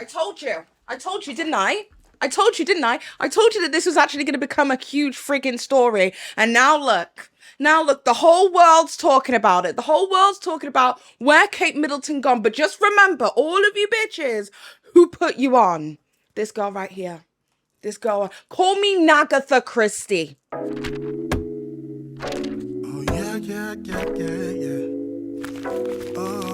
I told you. I told you, didn't I? I told you, didn't I? I told you that this was actually going to become a huge friggin' story. And now look. Now look, the whole world's talking about it. The whole world's talking about where Kate Middleton gone. But just remember, all of you bitches who put you on. This girl right here. This girl. Call me Nagatha Christie. Oh, yeah. Oh.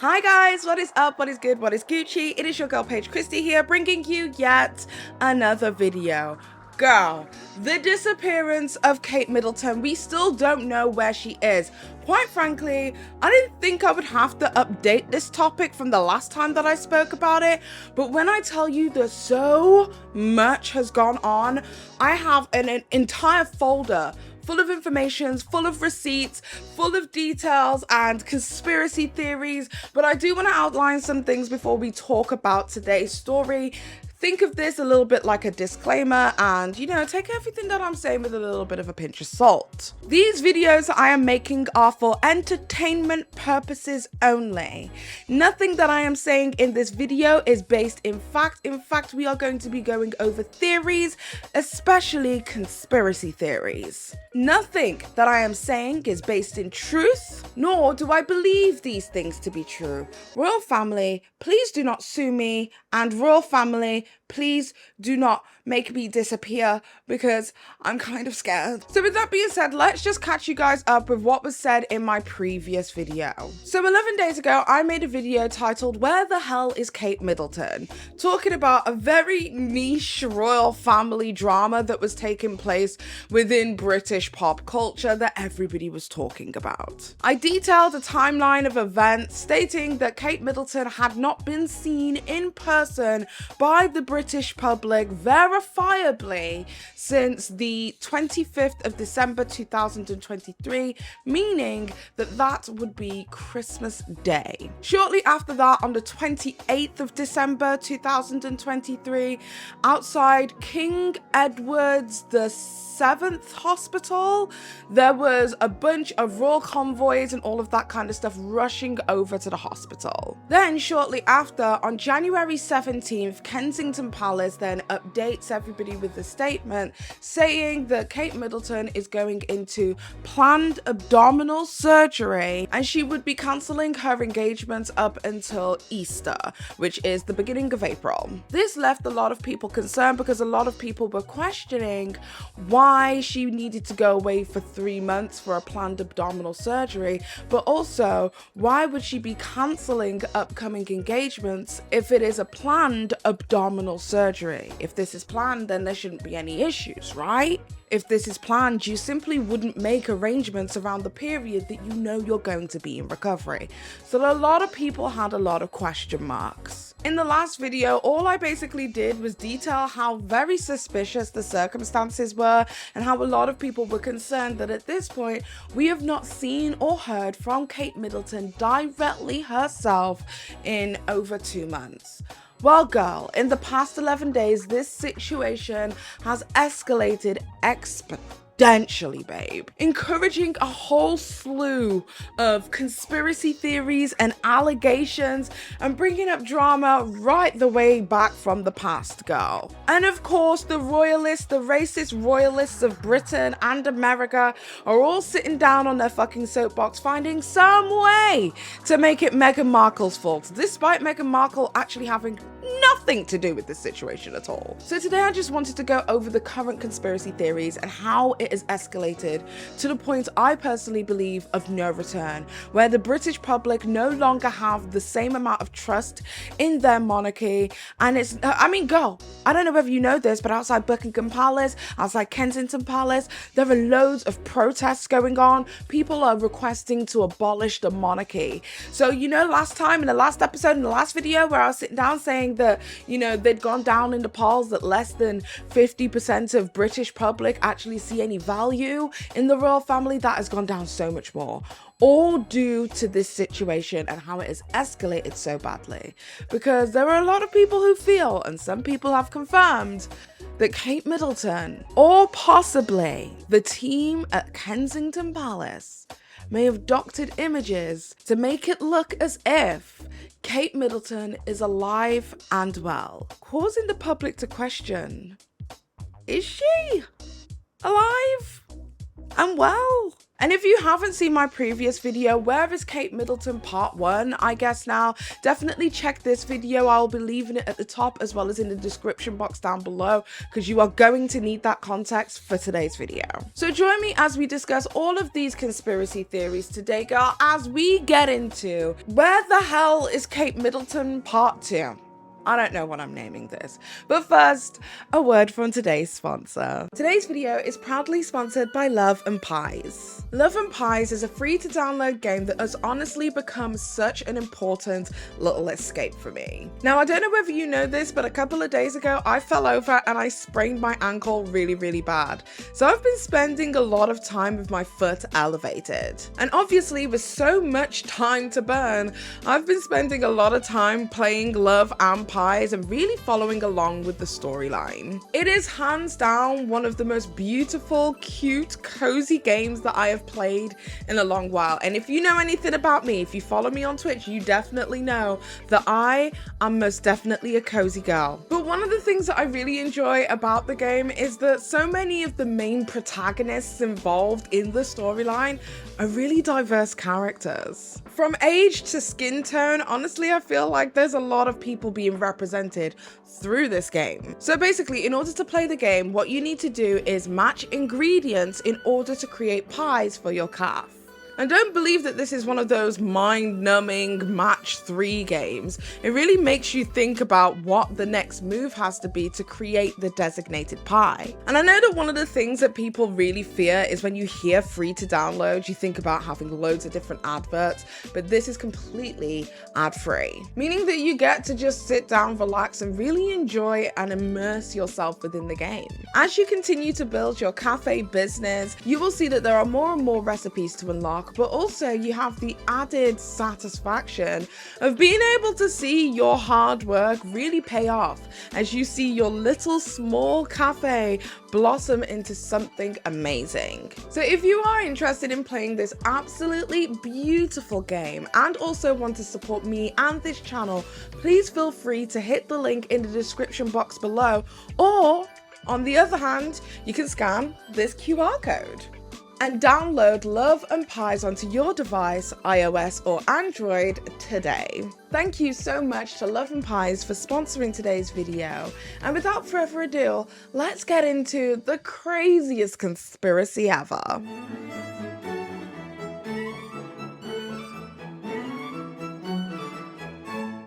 Hi guys, what is up? What is good? What is Gucci? It is your girl Paige Christie here, bringing you yet another video. Girl, the disappearance of Kate Middleton. We still don't know where she is. Quite frankly, I didn't think I would have to update this topic from the last time that I spoke about it, but when I tell you that so much has gone on, I have an entire folder full of information, full of receipts, full of details and conspiracy theories. But I do want to outline some things before we talk about today's story. Think of this a little bit like a disclaimer and, you know, take everything that I'm saying with a little bit of a pinch of salt. These videos I am making are for entertainment purposes only. Nothing that I am saying in this video is based in fact. In fact, we are going to be going over theories, especially conspiracy theories. Nothing that I am saying is based in truth, nor do I believe these things to be true. Royal family, please do not sue me, and royal family, please do not make me disappear because I'm kind of scared. So with that being said, let's just catch you guys up with what was said in my previous video. So 11 days ago, I made a video titled "Where the Hell is Kate Middleton?" talking about a very niche royal family drama that was taking place within British pop culture that everybody was talking about. I detailed a timeline of events stating that Kate Middleton had not been seen in person by the British public verifiably since the 25th of December 2023, meaning that that would be Christmas Day. Shortly after that, on the 28th of December 2023, outside King Edward's VII Hospital, there was a bunch of royal convoys and all of that kind of stuff rushing over to the hospital. Then shortly after, on January 17th, Kensington Palace then updates everybody with a statement saying that Kate Middleton is going into planned abdominal surgery and she would be cancelling her engagements up until Easter, which is the beginning of April. This left a lot of people concerned because a lot of people were questioning why she needed to go away for 3 months for a planned abdominal surgery, but also why would she be cancelling upcoming engagements if it is a planned abdominal surgery? If this is planned, then there shouldn't be any issues, right? If this is planned, you simply wouldn't make arrangements around the period that you know you're going to be in recovery. So a lot of people had a lot of question marks. In the last video, all I basically did was detail how very suspicious the circumstances were and how a lot of people were concerned that at this point, we have not seen or heard from Kate Middleton directly herself in over 2 months. Well, girl, in the past 11 days, this situation has escalated exponentially, babe, encouraging a whole slew of conspiracy theories and allegations and bringing up drama right the way back from the past, girl. And of course, the royalists, the racist royalists of Britain and America are all sitting down on their fucking soapbox finding some way to make it Meghan Markle's fault, despite Meghan Markle actually having nothing to do with this situation at all. So today I just wanted to go over the current conspiracy theories and how it has escalated to the point I personally believe of no return, where the British public no longer have the same amount of trust in their monarchy. And it's, I mean, girl, I don't know whether you know this, but outside Buckingham Palace, outside Kensington Palace, there are loads of protests going on. People are requesting to abolish the monarchy. So, you know, last time in the last episode, in the last video where I was sitting down saying that, you know, they'd gone down in the polls that less than 50% of British public actually see any value in the royal family, that has gone down so much more. All due to this situation and how it has escalated so badly. Because there are a lot of people who feel, and some people have confirmed, that Kate Middleton, or possibly the team at Kensington Palace, may have doctored images to make it look as if Kate Middleton is alive and well, causing the public to question, is she alive and well? And if you haven't seen my previous video, Where is Kate Middleton Part 1, I guess now, definitely check this video. I'll be leaving it at the top as well as in the description box down below, because you are going to need that context for today's video. So join me as we discuss all of these conspiracy theories today, girl, as we get into Where the Hell is Kate Middleton Part 2. I don't know what I'm naming this. But first, a word from today's sponsor. Today's video is proudly sponsored by Love and Pies. Love and Pies is a free to download game that has honestly become such an important little escape for me. Now, I don't know whether you know this, but a couple of days ago, I fell over and I sprained my ankle really bad. So I've been spending a lot of time with my foot elevated. And obviously, with so much time to burn, I've been spending a lot of time playing Love and Pies and really following along with the storyline. It is hands down one of the most beautiful, cute, cozy games that I have played in a long while. And if you know anything about me, if you follow me on Twitch, you definitely know that I am most definitely a cozy girl. But one of the things that I really enjoy about the game is that so many of the main protagonists involved in the storyline are really diverse characters. From age to skin tone, honestly, I feel like there's a lot of people being represented through this game. So basically, in order to play the game, what you need to do is match ingredients in order to create pies for your calf. And don't believe that this is one of those mind-numbing match 3 games. It really makes you think about what the next move has to be to create the designated pie. And I know that one of the things that people really fear is when you hear free to download, you think about having loads of different adverts, but this is completely ad-free. Meaning that you get to just sit down, relax, and really enjoy and immerse yourself within the game. As you continue to build your cafe business, you will see that there are more and more recipes to unlock, but also you have the added satisfaction of being able to see your hard work really pay off as you see your little small cafe blossom into something amazing. So if you are interested in playing this absolutely beautiful game and also want to support me and this channel, please feel free to hit the link in the description box below, or on the other hand, you can scan this QR code and download Love and Pies onto your device, iOS or Android, today. Thank you so much to Love and Pies for sponsoring today's video. And without further ado, let's get into the craziest conspiracy ever.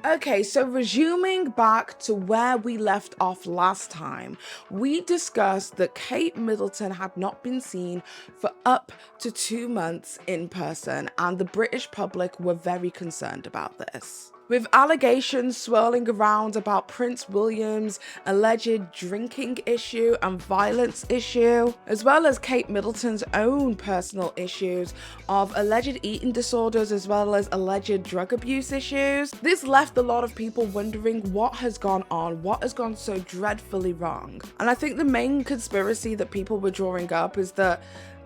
Okay, so resuming back to where we left off last time, we discussed that Kate Middleton had not been seen for up to 2 months in person, and the British public were very concerned about this. With allegations swirling around about Prince William's alleged drinking issue and violence issue, as well as Kate Middleton's own personal issues of alleged eating disorders as well as alleged drug abuse issues. This left a lot of people wondering what has gone on, what has gone so dreadfully wrong. And I think the main conspiracy that people were drawing up is that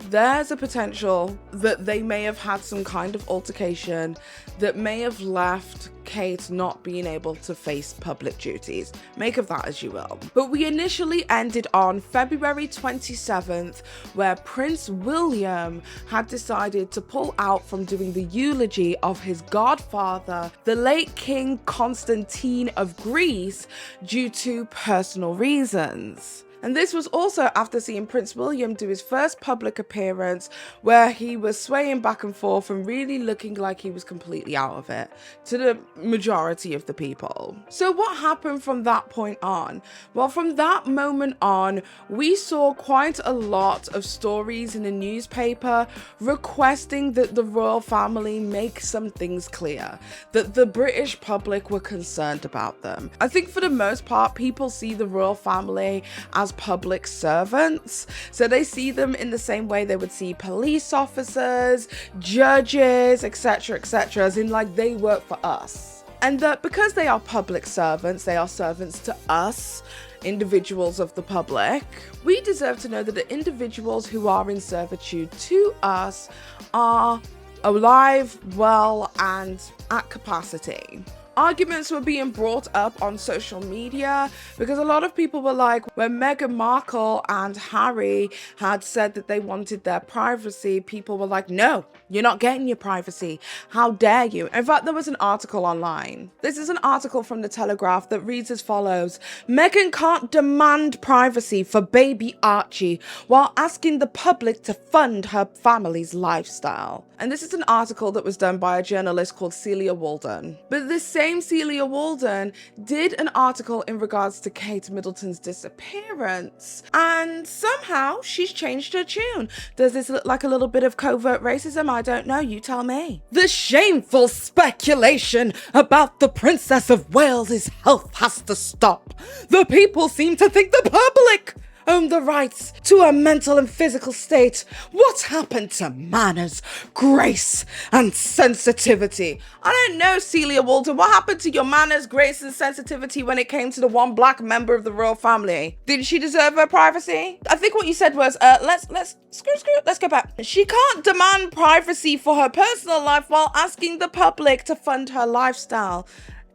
there's a potential that they may have had some kind of altercation that may have left Kate not being able to face public duties. Make of that as you will. But we initially ended on February 27th, where Prince William had decided to pull out from doing the eulogy of his godfather, the late King Constantine of Greece, due to personal reasons. And this was also after seeing Prince William do his first public appearance, where he was swaying back and forth and really looking like he was completely out of it to the majority of the people. So what happened from that point on? Well, from that moment on, we saw quite a lot of stories in the newspaper requesting that the royal family make some things clear, that the British public were concerned about them. I think for the most part, people see the royal family as public servants, so they see them in the same way they would see police officers, judges, etc., as in like they work for us. And that because they are public servants, they are servants to us, individuals of the public, we deserve to know that the individuals who are in servitude to us are alive, well, and at capacity. Arguments were being brought up on social media because a lot of people were like, when Meghan Markle and Harry had said that they wanted their privacy, people were like, no, you're not getting your privacy. How dare you? In fact, there was an article online. This is an article from The Telegraph that reads as follows. Meghan can't demand privacy for baby Archie while asking the public to fund her family's lifestyle. And this is an article that was done by a journalist called Celia Walden. But this same Celia Walden did an article in regards to Kate Middleton's disappearance. And somehow she's changed her tune. Does this look like a little bit of covert racism? I don't know. You tell me. The shameful speculation about the Princess of Wales's health has to stop. The people seem to think the public own the rights to her mental and physical state. What happened to manners, grace, and sensitivity? I don't know, Celia Walton. What happened to your manners, grace, and sensitivity when it came to the one black member of the royal family? Did she deserve her privacy? I think what you said was, let's go back. She can't demand privacy for her personal life while asking the public to fund her lifestyle.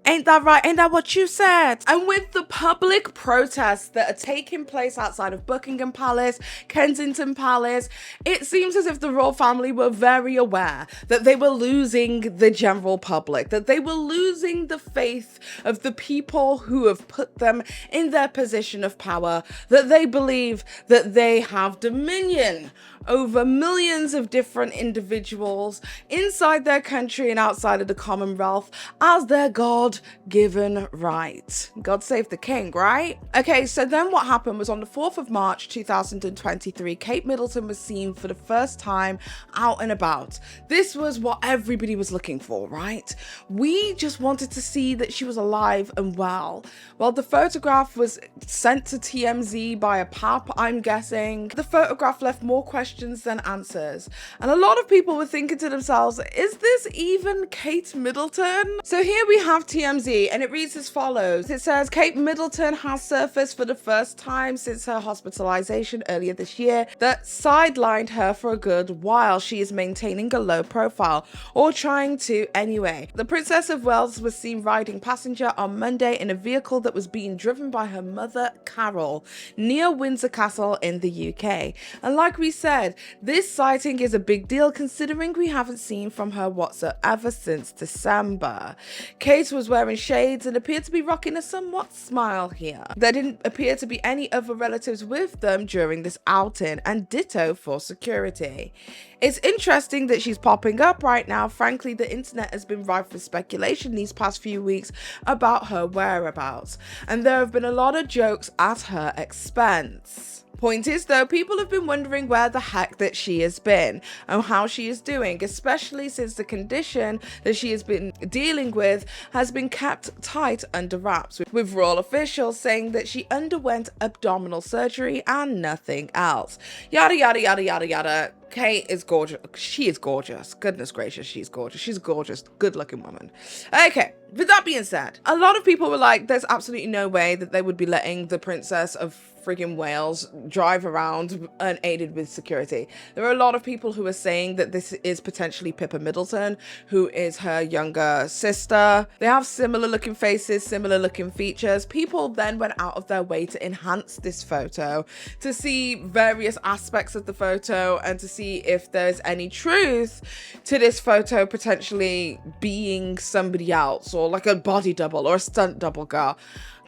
Ain't that right? Ain't that what you said? And with the public protests that are taking place outside of Buckingham Palace, Kensington Palace, it seems as if the royal family were very aware that they were losing the general public, that they were losing the faith of the people who have put them in their position of power, that they believe that they have dominion over millions of different individuals inside their country and outside of the Commonwealth as their God-given right. God save the king, right? Okay, so then what happened was on the 4th of March 2023, Kate Middleton was seen for the first time out and about. This was what everybody was looking for, right? We just wanted to see that she was alive and well. Well, the photograph was sent to TMZ by a pap, I'm guessing. The photograph left more questions than answers. And a lot of people were thinking to themselves, is this even Kate Middleton? So here we have TMZ and it reads as follows. It says, Kate Middleton has surfaced for the first time since her hospitalization earlier this year that sidelined her for a good while. She is maintaining a low profile, or trying to anyway. The Princess of Wales was seen riding passenger on Monday in a vehicle that was being driven by her mother, Carol, near Windsor Castle in the UK. And like we said, this sighting is a big deal considering we haven't seen from her whatsoever since December. Kate was wearing shades and appeared to be rocking a somewhat smile here. There didn't appear to be any other relatives with them during this outing, and ditto for security. It's interesting that she's popping up right now. Frankly, the internet has been rife with speculation these past few weeks about her whereabouts, and there have been a lot of jokes at her expense. Point is though, people have been wondering where the heck that she has been and how she is doing, especially since the condition that she has been dealing with has been kept tight under wraps, with royal officials saying that she underwent abdominal surgery and nothing else. Yada, yada, yada, yada, yada. Kate is gorgeous. She is gorgeous. Goodness gracious, she's gorgeous. She's a gorgeous, good-looking woman. Okay, with that being said, a lot of people were like, there's absolutely no way that they would be letting the Princess of friggin' Wales drive around unaided with security. There are a lot of people who are saying that this is potentially Pippa Middleton, who is her younger sister. They have similar looking faces, similar looking features. People then went out of their way to enhance this photo, to see various aspects of the photo and to see if there's any truth to this photo potentially being somebody else, or like a body double or a stunt double.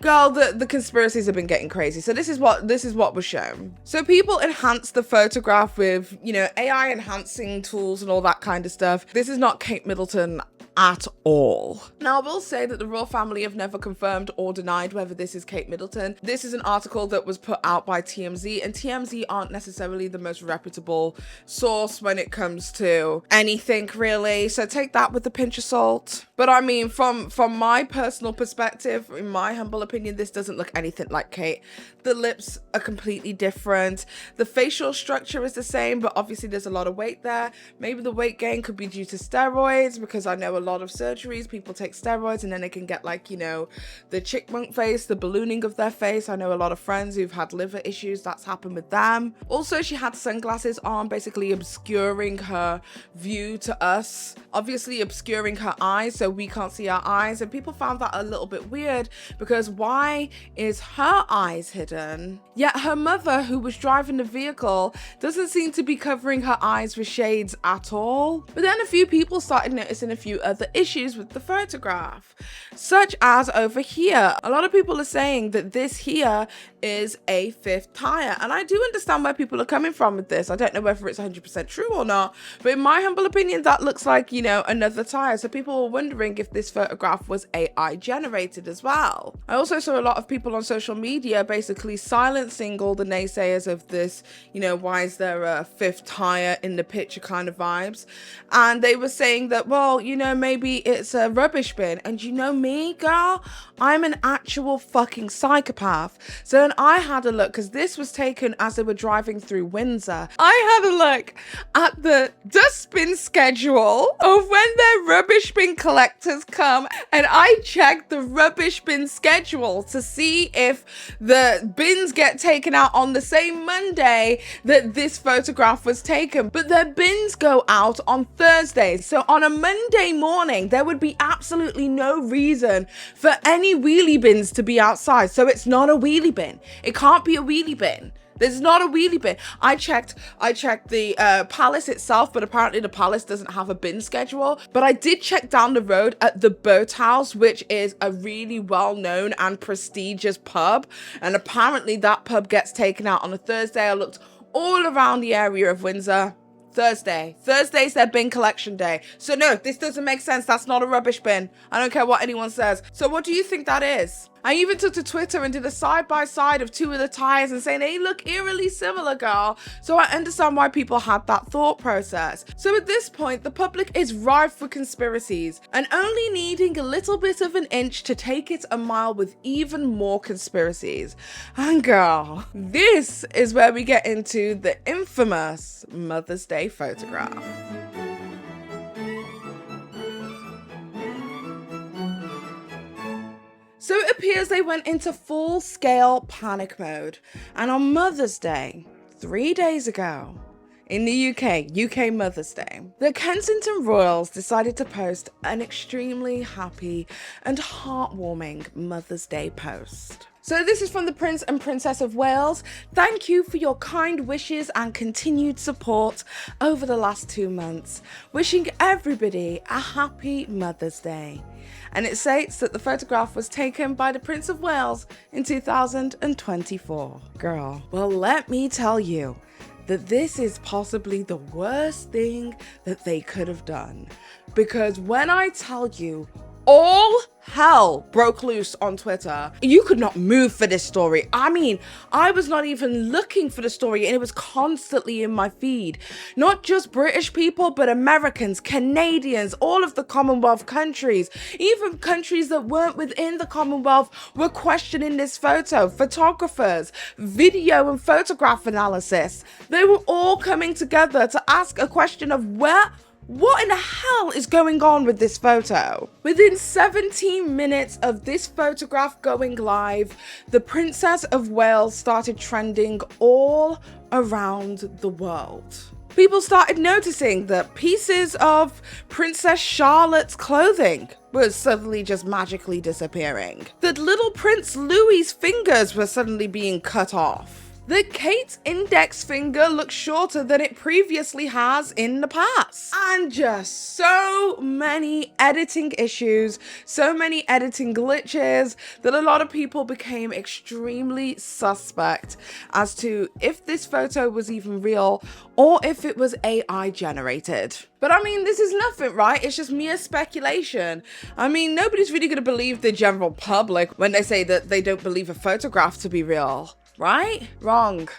Girl, the conspiracies have been getting crazy. So this is what was shown. So people enhanced the photograph with, you know, AI enhancing tools and all that kind of stuff. This is not Kate Middleton at all. Now, I will say that the royal family have never confirmed or denied whether this is Kate Middleton. This is an article that was put out by TMZ, and TMZ aren't necessarily the most reputable source when it comes to anything, really. So take that with a pinch of salt. But I mean, from my personal perspective, in my humble opinion, this doesn't look anything like Kate. The lips are completely different. The facial structure is the same, but obviously there's a lot of weight there. Maybe the weight gain could be due to steroids, because I know a lot of surgeries, people take steroids and then they can get like, you know, the chickmunk face, the ballooning of their face. I know a lot of friends who've had liver issues, that's happened with them. Also, she had sunglasses on, basically obscuring her view to us, obviously obscuring her eyes so we can't see our eyes, and people found that a little bit weird, because why is her eyes hidden, yet her mother, who was driving the vehicle, doesn't seem to be covering her eyes with shades at all? But then a few people started noticing a few other issues with the photograph, such as over here. A lot of people are saying that this here is a fifth tire, and I do understand where people are coming from with this. I don't know whether it's 100% true or not, but in my humble opinion, that looks like, you know, another tire. So people were wondering if this photograph was AI generated as well. I also saw a lot of people on social media basically silencing all the naysayers of this, you know, why is there a fifth tire in the picture kind of vibes, and they were saying that, well, you know, maybe it's a rubbish bin. And you know me, girl, I'm an actual fucking psychopath. So then I had a look, because this was taken as they were driving through Windsor. I had a look at the dustbin schedule of when their rubbish bin collectors come, and I checked the rubbish bin schedule to see if the bins get taken out on the same Monday that this photograph was taken. But their bins go out on Thursdays. So on a Monday morning, there would be absolutely no reason for any wheelie bins to be outside. So it's not a wheelie bin. It can't be a wheelie bin. There's not a wheelie bin. I checked the palace itself, but apparently the palace doesn't have a bin schedule. But I did check down the road at the Boathouse, which is a really well-known and prestigious pub. And apparently that pub gets taken out on a Thursday. I looked all around the area of Windsor. Thursday's their bin collection day. So no, this doesn't make sense. That's not a rubbish bin. I don't care what anyone says. So what do you think that is? I even took to Twitter and did a side-by-side of two of the tires and saying they look eerily similar, girl. So I understand why people had that thought process. So at this point, the public is rife with conspiracies and only needing a little bit of an inch to take it a mile with even more conspiracies. And girl, this is where we get into the infamous Mother's Day photograph. So it appears they went into full-scale panic mode, and on Mother's Day, 3 days ago, in the UK Mother's Day, the Kensington Royals decided to post an extremely happy and heartwarming Mother's Day post. So this is from the Prince and Princess of Wales. Thank you for your kind wishes and continued support over the last 2 months. Wishing everybody a happy Mother's Day. And it states that the photograph was taken by the Prince of Wales in 2024. Girl, well, let me tell you that this is possibly the worst thing that they could have done. Because when I tell you, all hell broke loose on Twitter. You could not move for this story. I mean, I was not even looking for the story and it was constantly in my feed. Not just British people, but Americans, Canadians, all of the Commonwealth countries, even countries that weren't within the Commonwealth were questioning this photo. Photographers, video and photograph analysis. They were all coming together to ask a question of what in the hell is going on with this photo? Within 17 minutes of this photograph going live, the Princess of Wales started trending all around the world. People started noticing that pieces of Princess Charlotte's clothing was suddenly just magically disappearing. That little Prince Louis's fingers were suddenly being cut off. That Kate's index finger looks shorter than it previously has in the past. And just so many editing issues, so many editing glitches, that a lot of people became extremely suspect as to if this photo was even real or if it was AI generated. But I mean, this is nothing, right? It's just mere speculation. I mean, nobody's really gonna believe the general public when they say that they don't believe a photograph to be real. Right? Wrong.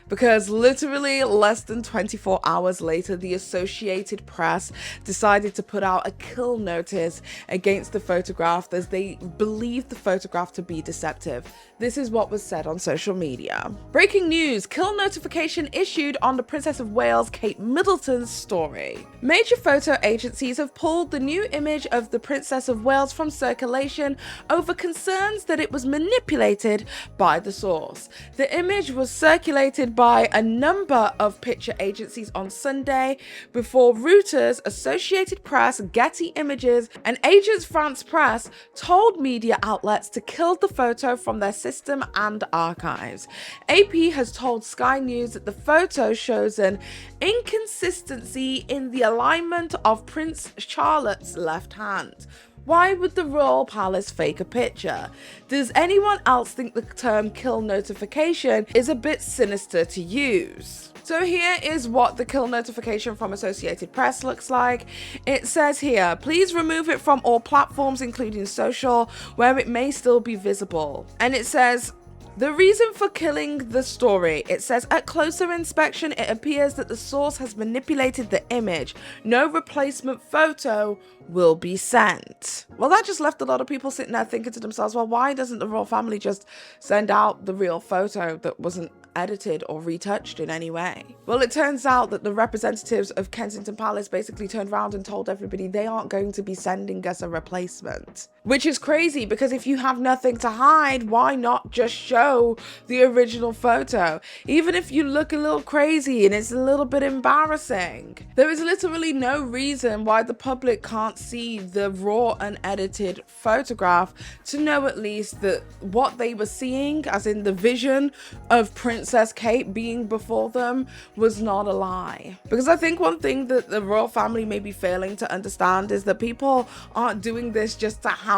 because literally less than 24 hours later, the Associated Press decided to put out a kill notice against the photograph as they believed the photograph to be deceptive. This is what was said on social media. Breaking news, kill notification issued on the Princess of Wales Kate Middleton's story. Major photo agencies have pulled the new image of the Princess of Wales from circulation over concerns that it was manipulated by the source. The image was circulated by a number of picture agencies on Sunday before Reuters, Associated Press, Getty Images, and Agence France Presse told media outlets to kill the photo from their system and archives. AP has told Sky News that the photo shows an inconsistency in the alignment of Prince Charlotte's left hand. Why would the royal palace fake a picture? Does anyone else think the term kill notification is a bit sinister to use? So here is what the kill notification from Associated Press looks like. It says here, please remove it from all platforms, including social, where it may still be visible. And it says, the reason for killing the story, it says, at closer inspection, it appears that the source has manipulated the image. No replacement photo will be sent. Well, that just left a lot of people sitting there thinking to themselves, well, why doesn't the royal family just send out the real photo that wasn't edited or retouched in any way? Well, it turns out that the representatives of Kensington Palace basically turned around and told everybody they aren't going to be sending us a replacement. Which is crazy, because if you have nothing to hide, why not just show the original photo? Even if you look a little crazy and it's a little bit embarrassing. There is literally no reason why the public can't see the raw unedited photograph to know at least that what they were seeing, as in the vision of Princess Kate being before them, was not a lie. Because I think one thing that the royal family may be failing to understand is that people aren't doing this just to hound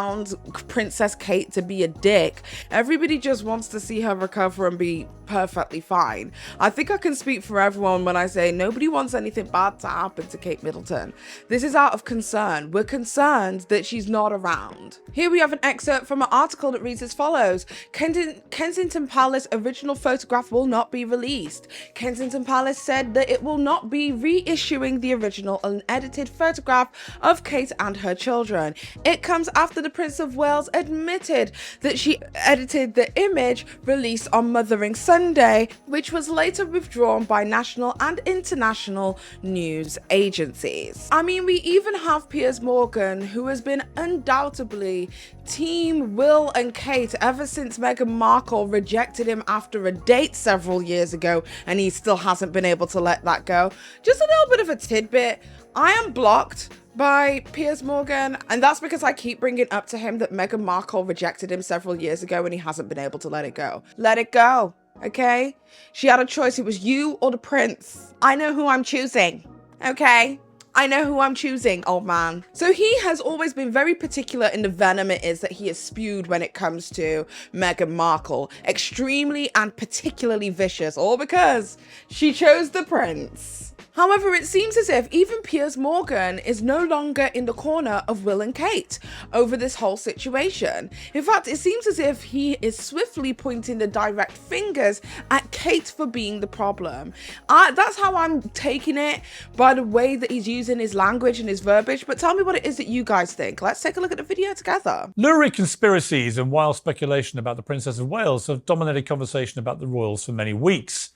Princess Kate to be a dick. Everybody just wants to see her recover and be perfectly fine. I think I can speak for everyone when I say nobody wants anything bad to happen to Kate Middleton. This is out of concern. We're concerned that she's not around. Here we have an excerpt from an article that reads as follows. Kensington Palace original photograph will not be released. Kensington Palace said that it will not be reissuing the original unedited photograph of Kate and her children. It comes after the Prince of Wales admitted that she edited the image released on Mothering Sunday, which was later withdrawn by national and international news agencies. I mean, we even have Piers Morgan, who has been undoubtedly Team Will and Kate ever since Meghan Markle rejected him after a date several years ago, and he still hasn't been able to let that go. Just a little bit of a tidbit. I am blocked by Piers Morgan, and that's because I keep bringing up to him that Meghan Markle rejected him several years ago and he hasn't been able to let it go. Let it go, okay? She had a choice. It was you or the prince. I know who I'm choosing, okay? I know who I'm choosing, old man. So he has always been very particular in the venom it is that he has spewed when it comes to Meghan Markle. Extremely and particularly vicious, all because she chose the prince. However, it seems as if even Piers Morgan is no longer in the corner of Will and Kate over this whole situation. In fact, it seems as if he is swiftly pointing the direct fingers at Kate for being the problem. That's how I'm taking it, by the way that he's using his language and his verbiage. But tell me what it is that you guys think. Let's take a look at the video together. Lurid conspiracies and wild speculation about the Princess of Wales have dominated conversation about the royals for many weeks.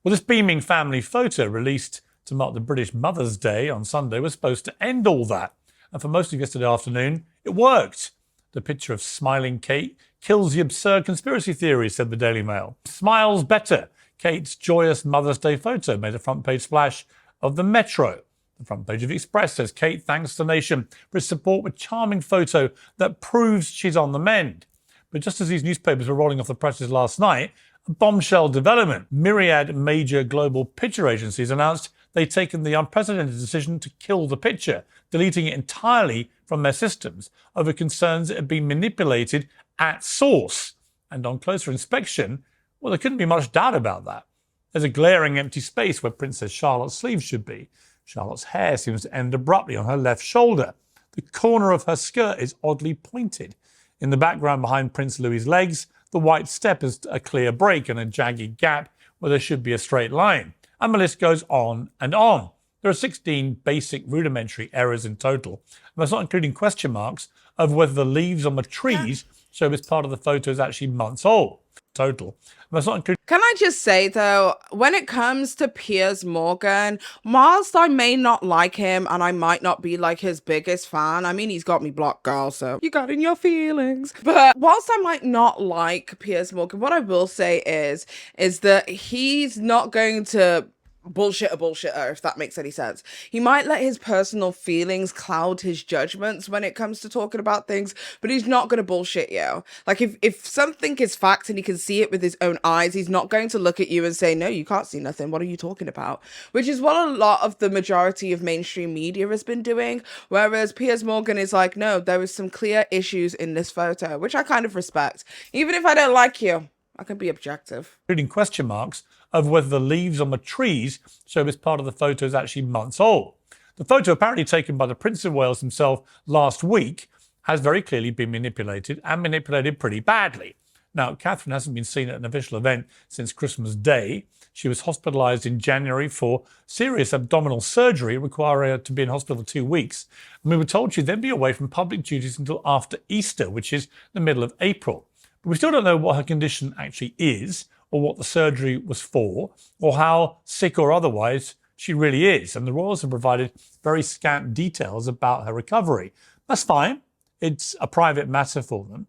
Well, this beaming family photo released to mark the British Mother's Day on Sunday was supposed to end all that. And for most of yesterday afternoon, it worked. The picture of smiling Kate kills the absurd conspiracy theories, said the Daily Mail. Smiles better. Kate's joyous Mother's Day photo made a front page splash of the Metro. The front page of Express says Kate thanks the nation for its support with charming photo that proves she's on the mend. But just as these newspapers were rolling off the presses last night, a bombshell development. Myriad major global picture agencies announced they'd taken the unprecedented decision to kill the picture, deleting it entirely from their systems over concerns it had been manipulated at source. And on closer inspection, well, there couldn't be much doubt about that. There's a glaring empty space where Princess Charlotte's sleeve should be. Charlotte's hair seems to end abruptly on her left shoulder. The corner of her skirt is oddly pointed. In the background behind Prince Louis's legs, the white step is a clear break and a jagged gap where there should be a straight line. And the list goes on and on. There are 16 basic rudimentary errors in total, and that's not including question marks of whether the leaves on the trees show this part of the photo is actually months old. Total. And that's not including. Can I just say though, when it comes to Piers Morgan, whilst I may not like him and I might not be like his biggest fan, I mean, he's got me blocked, girl, so you got in your feelings. But whilst I might not like Piers Morgan, what I will say is that he's not going to bullshit a bullshitter, if that makes any sense. He might let his personal feelings cloud his judgments when it comes to talking about things, but he's not going to bullshit you. Like if something is fact and he can see it with his own eyes, he's not going to look at you and say, no, you can't see nothing, what are you talking about? Which is what a lot of the majority of mainstream media has been doing, whereas Piers Morgan is like, no, there is some clear issues in this photo, which I kind of respect. Even if I don't like you, I can be objective. Including question marks of whether the leaves on the trees show this part of the photo is actually months old. The photo, apparently taken by the Prince of Wales himself last week, has very clearly been manipulated, and manipulated pretty badly. Now, Catherine hasn't been seen at an official event since Christmas Day. She was hospitalised in January for serious abdominal surgery, requiring her to be in hospital for 2 weeks. And we were told she'd then be away from public duties until after Easter, which is the middle of April. But we still don't know what her condition actually is, or what the surgery was for, or how sick or otherwise she really is. And the royals have provided very scant details about her recovery. That's fine. It's a private matter for them.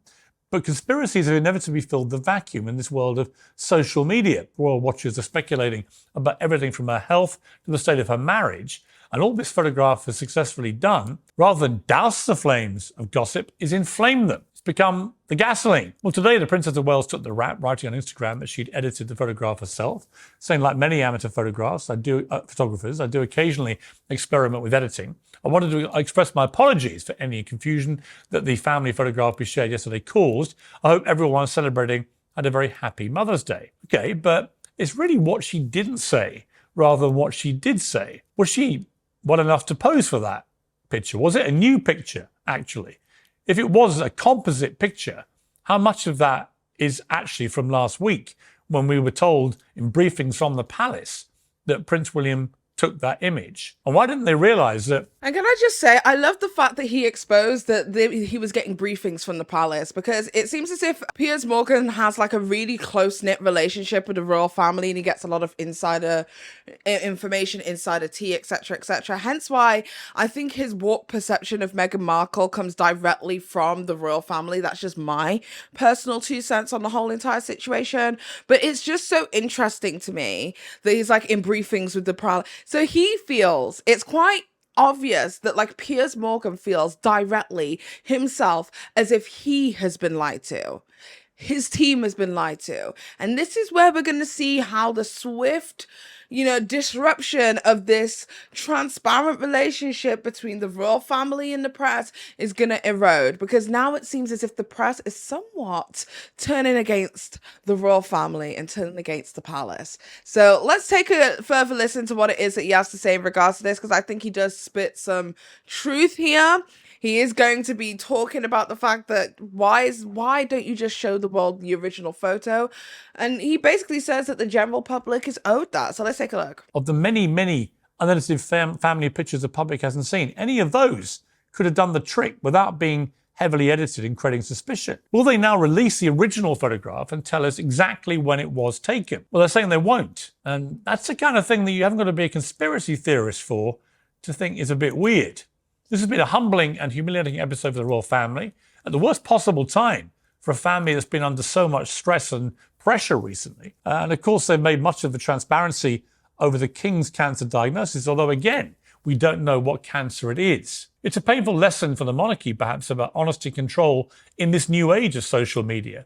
But conspiracies have inevitably filled the vacuum in this world of social media. Royal watchers are speculating about everything from her health to the state of her marriage. And all this photograph has successfully done, rather than douse the flames of gossip, is inflame them. Become the gasoline. Well, today the Princess of Wales took the rap, writing on Instagram that she'd edited the photograph herself, saying, like many amateur photographers, I do occasionally experiment with editing. I wanted to express my apologies for any confusion that the family photograph we shared yesterday caused. I hope everyone celebrating had a very happy Mother's Day. Okay, but it's really what she didn't say rather than what she did say. Was she well enough to pose for that picture? Was it a new picture, actually? If it was a composite picture, how much of that is actually from last week when we were told in briefings from the palace that Prince William took that image? And why didn't they realise that? And can I just say, I love the fact that he exposed that he was getting briefings from the palace, because it seems as if Piers Morgan has like a really close-knit relationship with the royal family, and he gets a lot of insider information, insider tea, etc., etc. Hence why I think his warped perception of Meghan Markle comes directly from the royal family. That's just my personal 2 cents on the whole entire situation. But it's just so interesting to me that he's like in briefings with the palace. So he feels, it's quite obvious that like Piers Morgan feels directly himself as if he has been lied to. His team has been lied to. And this is where we're going to see how the swift, disruption of this transparent relationship between the royal family and the press is going to erode. Because now it seems as if the press is somewhat turning against the royal family and turning against the palace. So let's take a further listen to what it is that he has to say in regards to this, because I think he does spit some truth here. He is going to be talking about the fact that why don't you just show the world the original photo? And he basically says that the general public is owed that. So let's take a look. Of the many, many unedited family pictures the public hasn't seen, any of those could have done the trick without being heavily edited and creating suspicion. Will they now release the original photograph and tell us exactly when it was taken? Well, they're saying they won't. And that's the kind of thing that you haven't got to be a conspiracy theorist for to think is a bit weird. This has been a humbling and humiliating episode for the royal family at the worst possible time for a family that's been under so much stress and pressure recently. And of course, they've made much of the transparency over the King's cancer diagnosis, although again, we don't know what cancer it is. It's a painful lesson for the monarchy, perhaps, about honesty and control in this new age of social media.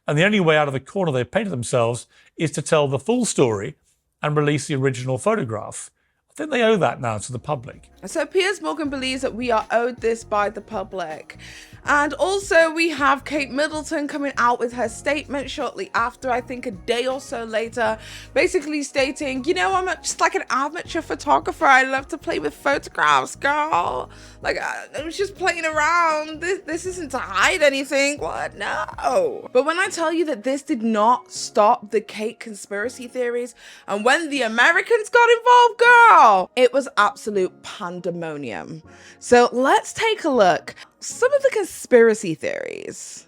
And the only way out of the corner they've painted themselves is to tell the full story and release the original photograph. I think they owe that now to the public. So Piers Morgan believes that we are owed this by the public. And also we have Kate Middleton coming out with her statement shortly after, I think a day or so later, basically stating, you know, I'm just like an amateur photographer. I love to play with photographs, girl. Like, I was just playing around. This isn't to hide anything. What? No. But when I tell you that this did not stop the Kate conspiracy theories, and when the Americans got involved, girl, it was absolute pandemonium. So let's take a look. Some of the conspiracy theories.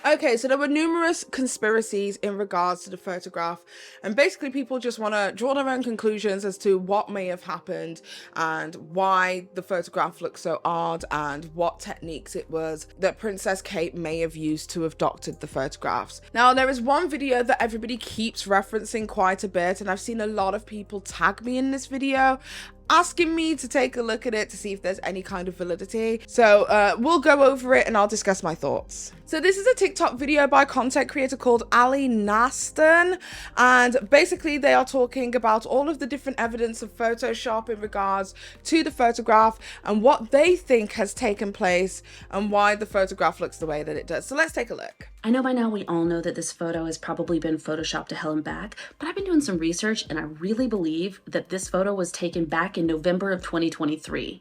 Okay, so there were numerous conspiracies in regards to the photograph, and basically people just want to draw their own conclusions as to what may have happened and why the photograph looks so odd and what techniques it was that Princess Kate may have used to have doctored the photographs. Now, there is one video that everybody keeps referencing quite a bit, and I've seen a lot of people tag me in this video asking me to take a look at it to see if there's any kind of validity. So we'll go over it and I'll discuss my thoughts. So this is a TikTok video by a content creator called Ali Naston, and basically they are talking about all of the different evidence of Photoshop in regards to the photograph and what they think has taken place and why the photograph looks the way that it does. So let's take a look. I know by now we all know that this photo has probably been photoshopped to hell and back, but I've been doing some research and I really believe that this photo was taken back in November of 2023,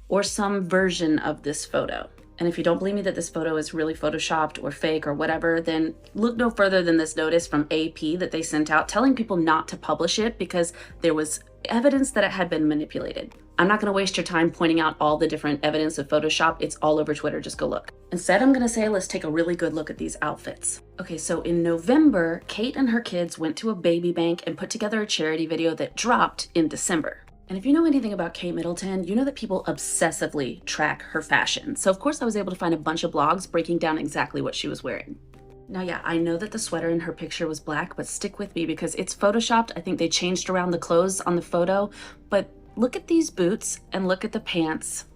or some version of this photo. And if you don't believe me that this photo is really photoshopped or fake or whatever, then look no further than this notice from AP that they sent out telling people not to publish it because there was evidence that it had been manipulated. I'm not going to waste your time pointing out all the different evidence of Photoshop. It's all over Twitter. Just go look. Instead, I'm going to say, let's take a really good look at these outfits. Okay, so in November, Kate and her kids went to a baby bank and put together a charity video that dropped in December. And if you know anything about Kate Middleton, you know that people obsessively track her fashion. So of course I was able to find a bunch of blogs breaking down exactly what she was wearing. Now, yeah, I know that the sweater in her picture was black, but stick with me because it's photoshopped. I think they changed around the clothes on the photo, but look at these boots and look at the pants.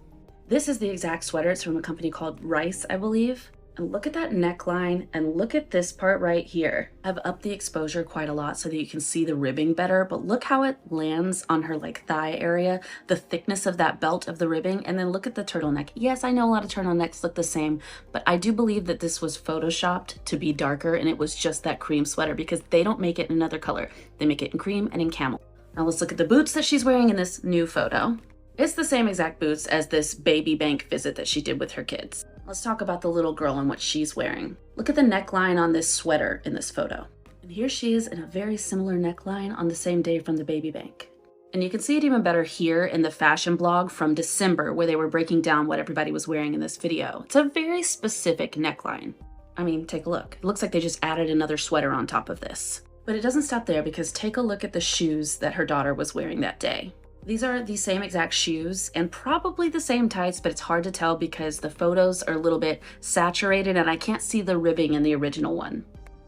This is the exact sweater. It's from a company called Rice, I believe. And look at that neckline and look at this part right here. I've upped the exposure quite a lot so that you can see the ribbing better, but look how it lands on her like thigh area, the thickness of that belt of the ribbing, and then look at the turtleneck. Yes, I know a lot of turtlenecks look the same, but I do believe that this was photoshopped to be darker and it was just that cream sweater because they don't make it in another color. They make it in cream and in camel. Now let's look at the boots that she's wearing in this new photo. It's the same exact boots as this baby bank visit that she did with her kids. Let's talk about the little girl and what she's wearing. Look at the neckline on this sweater in this photo. And here she is in a very similar neckline on the same day from the baby bank. And you can see it even better here in the fashion blog from December where they were breaking down what everybody was wearing in this video. It's a very specific neckline. I mean, take a look. It looks like they just added another sweater on top of this. But it doesn't stop there because take a look at the shoes that her daughter was wearing that day. These are the same exact shoes and probably the same tights, but it's hard to tell because the photos are a little bit saturated and I can't see the ribbing in the original one.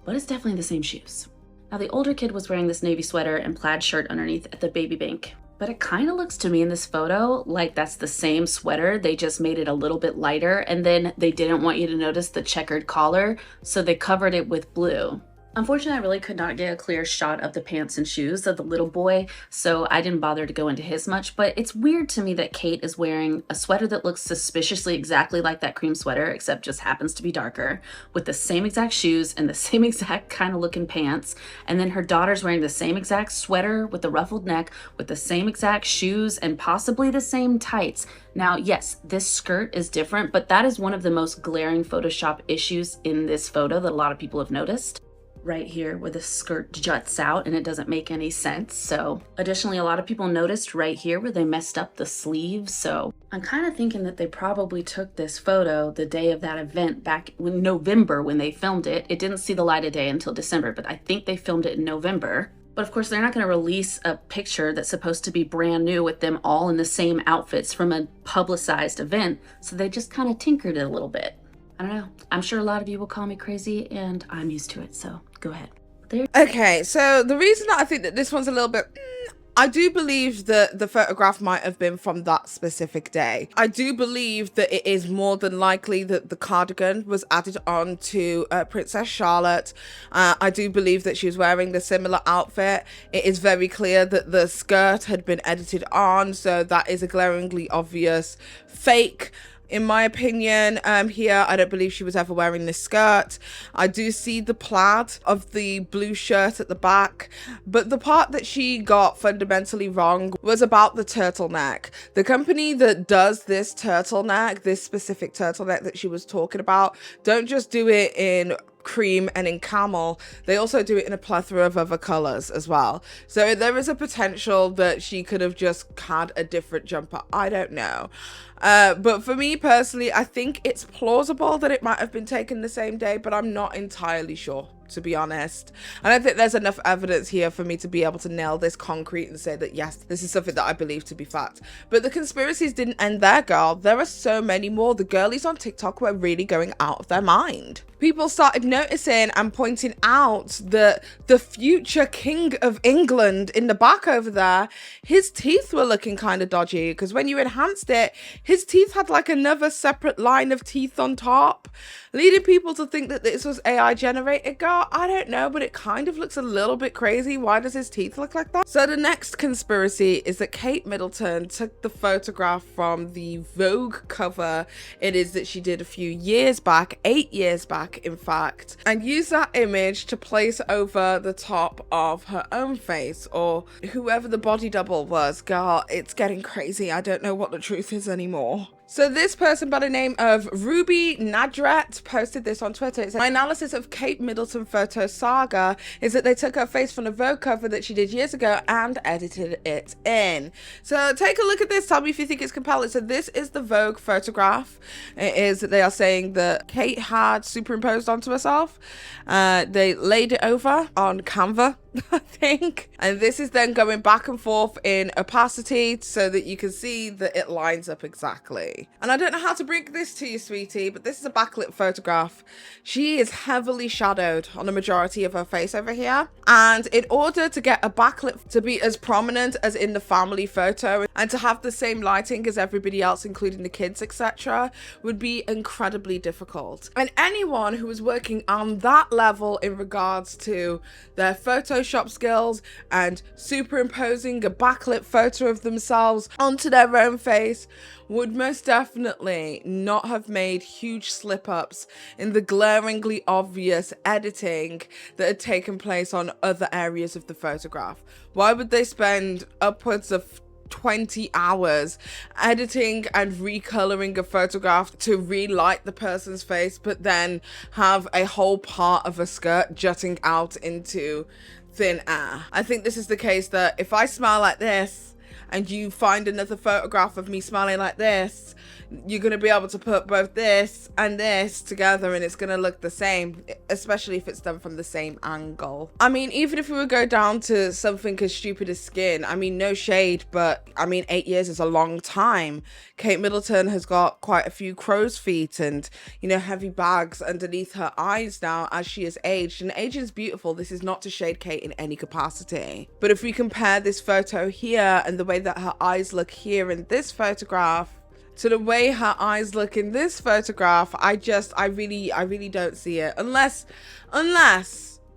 But it's definitely the same shoes. Now the older kid was wearing this navy sweater and plaid shirt underneath at the baby bank. But it kind of looks to me in this photo like that's the same sweater. They just made it a little bit lighter and then they didn't want you to notice the checkered collar, so they covered it with blue. Unfortunately, I really could not get a clear shot of the pants and shoes of the little boy, so I didn't bother to go into his much, but it's weird to me that Kate is wearing a sweater that looks suspiciously exactly like that cream sweater, except just happens to be darker, with the same exact shoes and the same exact kind of looking pants, and then her daughter's wearing the same exact sweater with the ruffled neck, with the same exact shoes and possibly the same tights. Now, yes, this skirt is different, but that is one of the most glaring Photoshop issues in this photo that a lot of people have noticed. Right here where the skirt juts out and it doesn't make any sense. So additionally, a lot of people noticed right here where they messed up the sleeves. So I'm kind of thinking that they probably took this photo the day of that event back in November when they filmed it. It didn't see the light of day until December, but I think they filmed it in November. But of course, they're not going to release a picture that's supposed to be brand new with them all in the same outfits from a publicized event. So they just kind of tinkered it a little bit. I don't know. I'm sure a lot of you will call me crazy and I'm used to it, so go ahead. Okay, so the reason that I think that this one's a little bit I do believe that the photograph might have been from that specific day. I do believe that it is more than likely that the cardigan was added on to Princess Charlotte. I do believe that she was wearing the similar outfit. It is very clear that the skirt had been edited on, so that is a glaringly obvious fake. In my opinion, here, I don't believe she was ever wearing this skirt. I do see the plaid of the blue shirt at the back, but the part that she got fundamentally wrong was about the turtleneck. The company that does this turtleneck, this specific turtleneck that she was talking about, don't just do it in cream and in camel, they also do it in a plethora of other colors as well. So there is a potential that she could have just had a different jumper. I don't know. But for me personally, I think it's plausible that it might have been taken the same day, but I'm not entirely sure, to be honest. I don't think there's enough evidence here for me to be able to nail this concrete and say that yes, this is something that I believe to be fact. But the conspiracies didn't end there, girl. There are so many more. The girlies on TikTok were really going out of their mind. People started noticing and pointing out that the future king of England in the back over there, his teeth were looking kind of dodgy, because when you enhanced it, his teeth had like another separate line of teeth on top, leading people to think that this was AI generated. Girl, I don't know, but it kind of looks a little bit crazy. Why does his teeth look like that? So the next conspiracy is that Kate Middleton took the photograph from the Vogue cover it is that she did a few years back, 8 years back in fact, and used that image to place over the top of her own face, or whoever the body double was. Girl, it's getting crazy. I don't know what the truth is anymore. So this person by the name of Ruby Nadrat posted this on Twitter. It said, my analysis of Kate Middleton photo saga is that they took her face from the Vogue cover that she did years ago and edited it in. So take a look at this. Tell me if you think it's compelling. So this is the Vogue photograph. It is, they are saying that Kate had superimposed onto herself. They laid it over on Canva, I think. And this is then going back and forth in opacity so that you can see that it lines up exactly. And I don't know how to bring this to you, sweetie, but this is a backlit photograph. She is heavily shadowed on the majority of her face over here. And in order to get a backlit to be as prominent as in the family photo and to have the same lighting as everybody else, including the kids, etc., would be incredibly difficult. And anyone who is working on that level in regards to their Photoshop skills and superimposing a backlit photo of themselves onto their own face would most definitely not have made huge slip-ups in the glaringly obvious editing that had taken place on other areas of the photograph. Why would they spend upwards of 20 hours editing and recoloring a photograph to relight the person's face, but then have a whole part of a skirt jutting out into thin air? I think this is the case that if I smile like this and you find another photograph of me smiling like this, you're going to be able to put both this and this together and it's going to look the same, especially if it's done from the same angle. I mean, even if we would go down to something as stupid as skin, I mean, no shade, but I mean, 8 years is a long time. Kate Middleton has got quite a few crow's feet and, you know, heavy bags underneath her eyes now as she has aged. And aging is beautiful. This is not to shade Kate in any capacity. But if we compare this photo here and the way that her eyes look here in this photograph to the way her eyes look in this photograph, I really don't see it, unless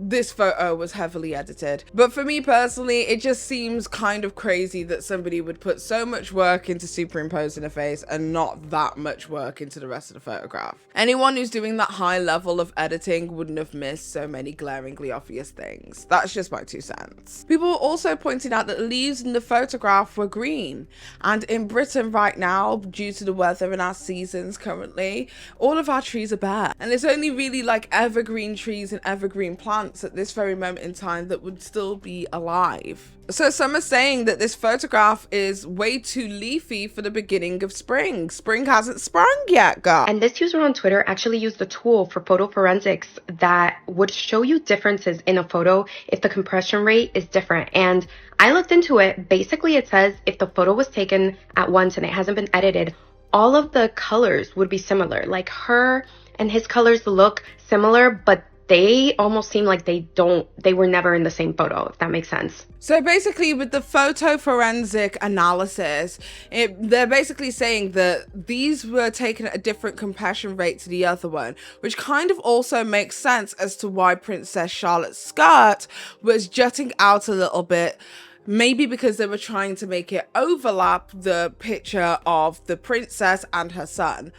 this photo was heavily edited. But for me personally, it just seems kind of crazy that somebody would put so much work into superimposing a face and not that much work into the rest of the photograph. Anyone who's doing that high level of editing wouldn't have missed so many glaringly obvious things. That's just my 2 cents. People were also pointing out that the leaves in the photograph were green. And in Britain right now, due to the weather and our seasons currently, all of our trees are bare. And there's only really like evergreen trees and evergreen plants at this very moment in time that would still be alive. So some are saying that this photograph is way too leafy for the beginning of spring. Spring hasn't sprung yet, girl. And this user on Twitter actually used a tool for photo forensics that would show you differences in a photo if the compression rate is different. And I looked into it. Basically, it says if the photo was taken at once and it hasn't been edited, all of the colors would be similar. Like her and his colors look similar, but they almost seem like they were never in the same photo, if that makes sense. So basically with the photo forensic analysis, they're basically saying that these were taken at a different compression rate to the other one, which kind of also makes sense as to why Princess Charlotte's skirt was jutting out a little bit. Maybe because they were trying to make it overlap the picture of the princess and her son.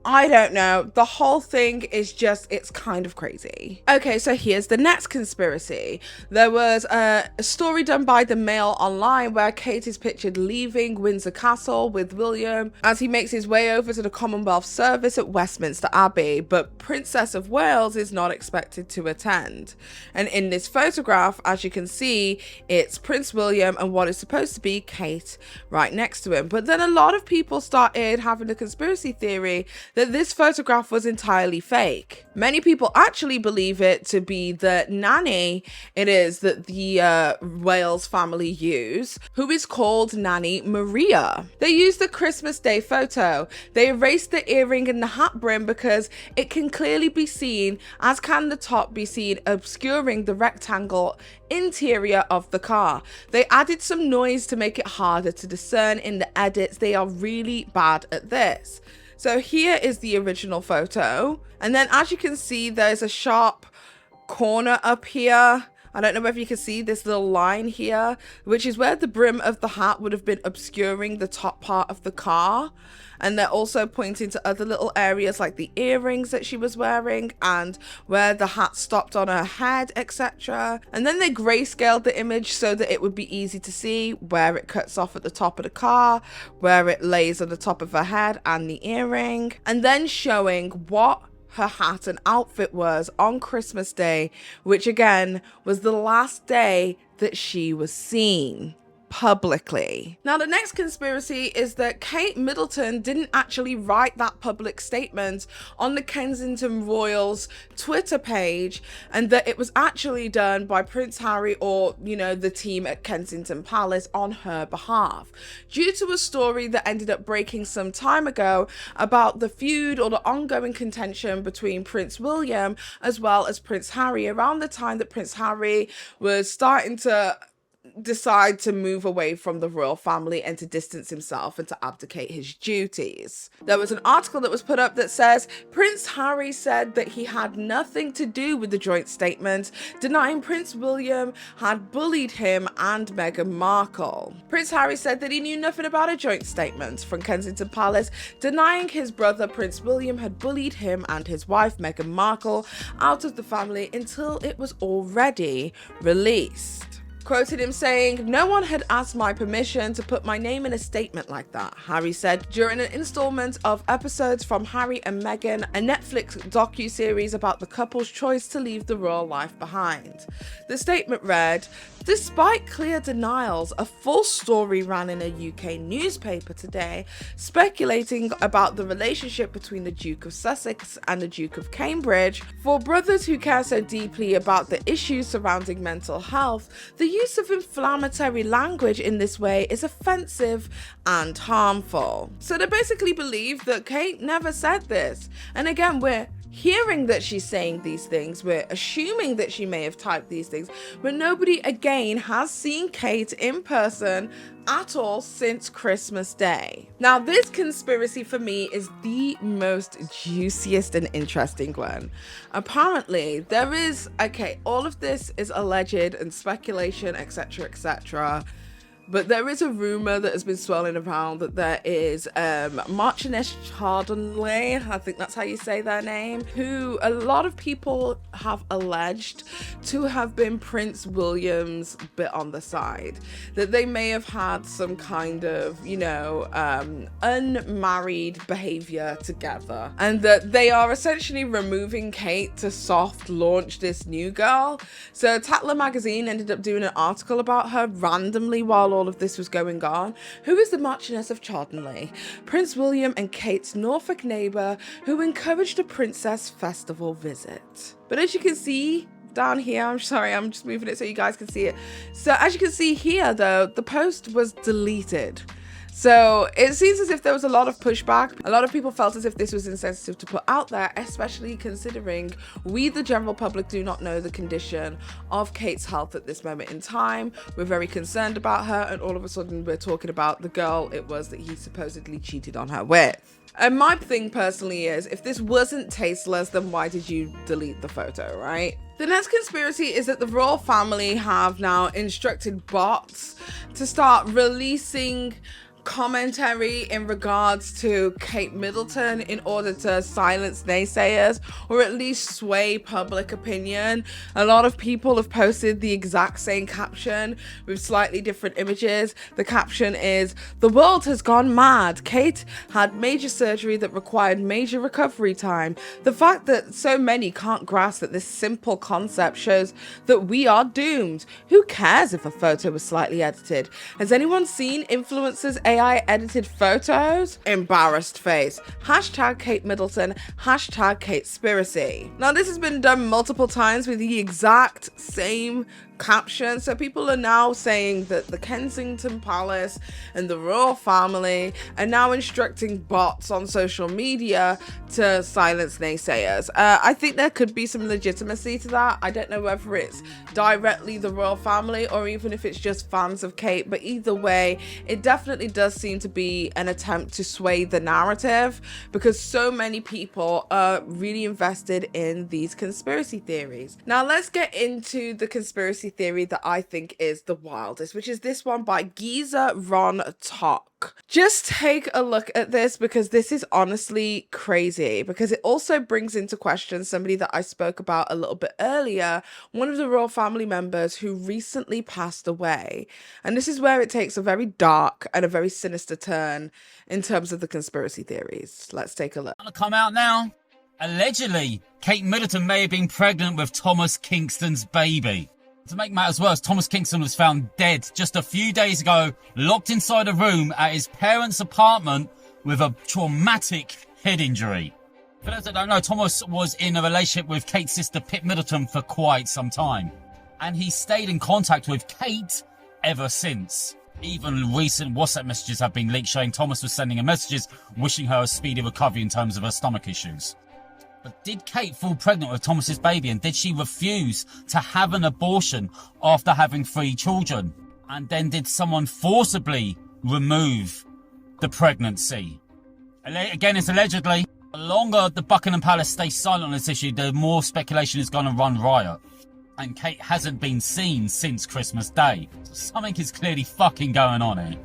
I don't know. The whole thing is just, it's kind of crazy. Okay, so here's the next conspiracy. There was a story done by the Mail Online where Kate is pictured leaving Windsor Castle with William as he makes his way over to the Commonwealth service at Westminster Abbey, but Princess of Wales is not expected to attend. And in this photograph, as you can see, it's Prince William and what is supposed to be Kate right next to him. But then a lot of people started having a conspiracy theory that this photograph was entirely fake. Many people actually believe it to be the nanny it is that the Wales family use, who is called Nanny Maria. They used the Christmas Day photo. They erased the earring and the hat brim because it can clearly be seen, as can the top be seen obscuring the rectangle interior of the car. They added some noise to make it harder to discern in the edits. They are really bad at this. So here is the original photo. And then as you can see, there's a sharp corner up here. I don't know if you can see this little line here, which is where the brim of the hat would have been obscuring the top part of the car. And they're also pointing to other little areas like the earrings that she was wearing and where the hat stopped on her head, etc. And then they grayscaled the image so that it would be easy to see where it cuts off at the top of the car, where it lays on the top of her head and the earring, and then showing what her hat and outfit was on Christmas Day, which again was the last day that she was seen publicly. Now, the next conspiracy is that Kate Middleton didn't actually write that public statement on the Kensington Royals Twitter page, and that it was actually done by Prince Harry or, you know, the team at Kensington Palace on her behalf, due to a story that ended up breaking some time ago about the feud or the ongoing contention between Prince William as well as Prince Harry around the time that Prince Harry was starting to decide to move away from the royal family and to distance himself and to abdicate his duties. There was an article that was put up that says Prince Harry said that he had nothing to do with the joint statement, denying Prince William had bullied him and Meghan Markle. Prince Harry said that he knew nothing about a joint statement from Kensington Palace, denying his brother Prince William had bullied him and his wife Meghan Markle out of the family until it was already released. Quoted him saying, "No one had asked my permission to put my name in a statement like that," Harry said during an installment of episodes from Harry and Meghan, a Netflix docu-series about the couple's choice to leave the royal life behind. The statement read, "Despite clear denials, a full story ran in a UK newspaper today, speculating about the relationship between the Duke of Sussex and the Duke of Cambridge. For brothers who care so deeply about the issues surrounding mental health, the use of inflammatory language in this way is offensive and harmful." So they basically believe that Kate never said this. And again, we're hearing that she's saying these things, we're assuming that she may have typed these things, but nobody again has seen Kate in person at all since Christmas Day. Now, this conspiracy for me is the most juiciest and interesting one. Apparently there is, okay, all of this is alleged and speculation, etc, etc, but there is a rumor that has been swirling around that there is Marchioness Chardenley, I think that's how you say their name, who a lot of people have alleged to have been Prince William's bit on the side. That they may have had some kind of, you know, unmarried behavior together. And that they are essentially removing Kate to soft launch this new girl. So Tatler magazine ended up doing an article about her randomly while all of this was going on. Who is the Marchioness of Chardenley? Prince William and Kate's Norfolk neighbour who encouraged a princess festival visit. But as you can see down here, I'm sorry, I'm just moving it so you guys can see it. So as you can see here though, the post was deleted. So it seems as if there was a lot of pushback. A lot of people felt as if this was insensitive to put out there, especially considering we, the general public, do not know the condition of Kate's health at this moment in time. We're very concerned about her, and all of a sudden we're talking about the girl it was that he supposedly cheated on her with. And my thing personally is, if this wasn't tasteless, then why did you delete the photo, right? The next conspiracy is that the royal family have now instructed bots to start releasing commentary in regards to Kate Middleton in order to silence naysayers, or at least sway public opinion. A lot of people have posted the exact same caption with slightly different images. The caption is, "The world has gone mad. Kate had major surgery that required major recovery time. The fact that so many can't grasp that this simple concept shows that we are doomed. Who cares if a photo was slightly edited? Has anyone seen influencers AI edited photos?" Embarrassed face. Hashtag Kate Middleton. Hashtag Katespiracy. Now, this has been done multiple times with the exact same caption. So people are now saying that the Kensington Palace and the royal family are now instructing bots on social media to silence naysayers. I think there could be some legitimacy to that. I don't know whether it's directly the royal family or even if it's just fans of Kate, but either way, it definitely does seem to be an attempt to sway the narrative, because so many people are really invested in these conspiracy theories. Now let's get into the conspiracy theory that I think is the wildest, which is this one by Geezer Ron Talk. Just take a look at this, because this is honestly crazy, because it also brings into question somebody that I spoke about a little bit earlier, one of the royal family members who recently passed away. And this is where it takes a very dark and a very sinister turn in terms of the conspiracy theories. Let's take a look. Come out now. Allegedly, Kate Middleton may have been pregnant with Thomas Kingston's baby. To make matters worse, Thomas Kingston was found dead just a few days ago, locked inside a room at his parents' apartment with a traumatic head injury. For those that don't know, Thomas was in a relationship with Kate's sister Pip Middleton for quite some time. And he stayed in contact with Kate ever since. Even recent WhatsApp messages have been leaked showing Thomas was sending her messages wishing her a speedy recovery in terms of her stomach issues. But did Kate fall pregnant with Thomas's baby, and did she refuse to have an abortion after having 3 children? And then did someone forcibly remove the pregnancy? Again, it's allegedly. The longer the Buckingham Palace stays silent on this issue, the more speculation is going to run riot. And Kate hasn't been seen since Christmas Day. So something is clearly fucking going on here.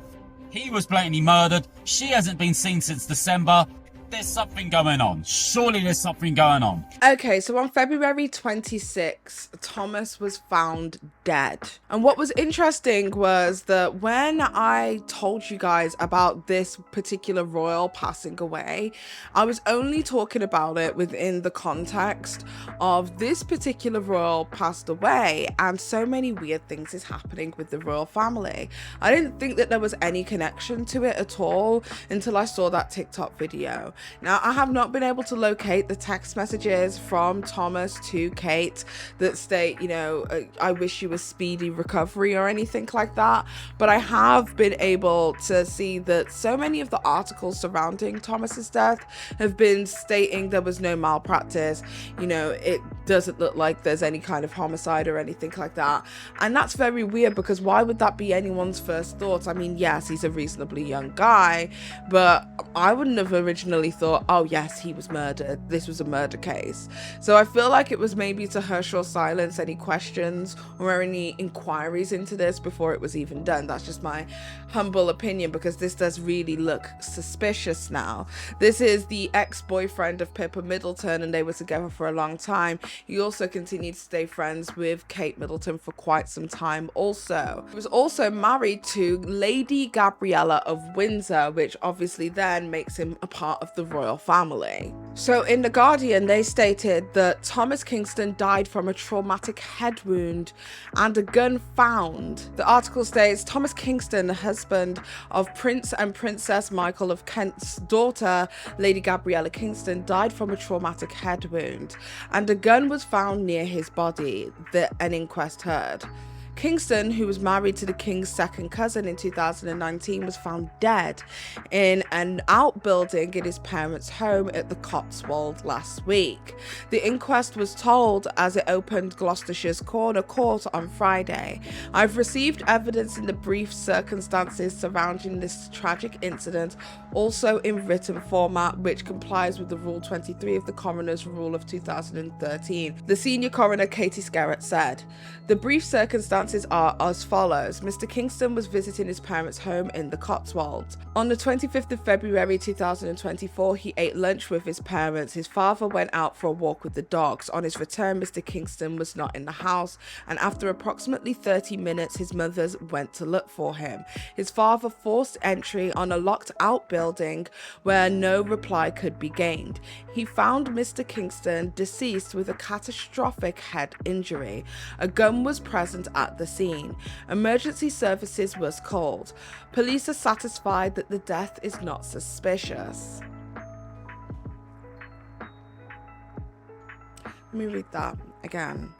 He was blatantly murdered. She hasn't been seen since December. There's something going on. Surely there's something going on. Okay, so on February 26th, Thomas was found dead. And what was interesting was that when I told you guys about this particular royal passing away, I was only talking about it within the context of this particular royal passed away and so many weird things is happening with the royal family. I didn't think that there was any connection to it at all until I saw that TikTok video. Now, I have not been able to locate the text messages from Thomas to Kate that state, you know, I wish you a speedy recovery or anything like that. But I have been able to see that so many of the articles surrounding Thomas's death have been stating there was no malpractice. You know, it doesn't look like there's any kind of homicide or anything like that. And that's very weird, because why would that be anyone's first thought? I mean, yes, he's a reasonably young guy, but I wouldn't have originally thought, oh yes, he was murdered, this was a murder case. So I feel like it was maybe to hush or silence any questions or any inquiries into this before it was even done. That's just my humble opinion, because this does really look suspicious now. This is the ex-boyfriend of Pippa Middleton, and they were together for a long time. He also continued to stay friends with Kate Middleton for quite some time also. He was also married to Lady Gabriella of Windsor, which obviously then makes him a part of the royal family. So in The Guardian, they stated that Thomas Kingston died from a traumatic head wound and a gun found. The article states Thomas Kingston, the husband of Prince and Princess Michael of Kent's daughter, Lady Gabriella Kingston, died from a traumatic head wound, and a gun was found near his body that an inquest heard. Kingston, who was married to the King's second cousin in 2019, was found dead in an outbuilding in his parents' home at the Cotswold last week. The inquest was told as it opened Gloucestershire's Corner Court on Friday. "I've received evidence in the brief circumstances surrounding this tragic incident, also in written format, which complies with the Rule 23 of the Coroner's Rule of 2013, the senior coroner Katie Skerrett said. The brief circumstances are as follows. Mr. Kingston was visiting his parents' home in the Cotswolds. On the 25th of February 2024, he ate lunch with his parents. His father went out for a walk with the dogs. On his return, Mr. Kingston was not in the house, and after approximately 30 minutes, his mothers went to look for him. His father forced entry on a locked out building where no reply could be gained. He found Mr. Kingston deceased with a catastrophic head injury. A gun was present at the scene. Emergency services was called. Police are satisfied that the death is not suspicious." Let me read that again.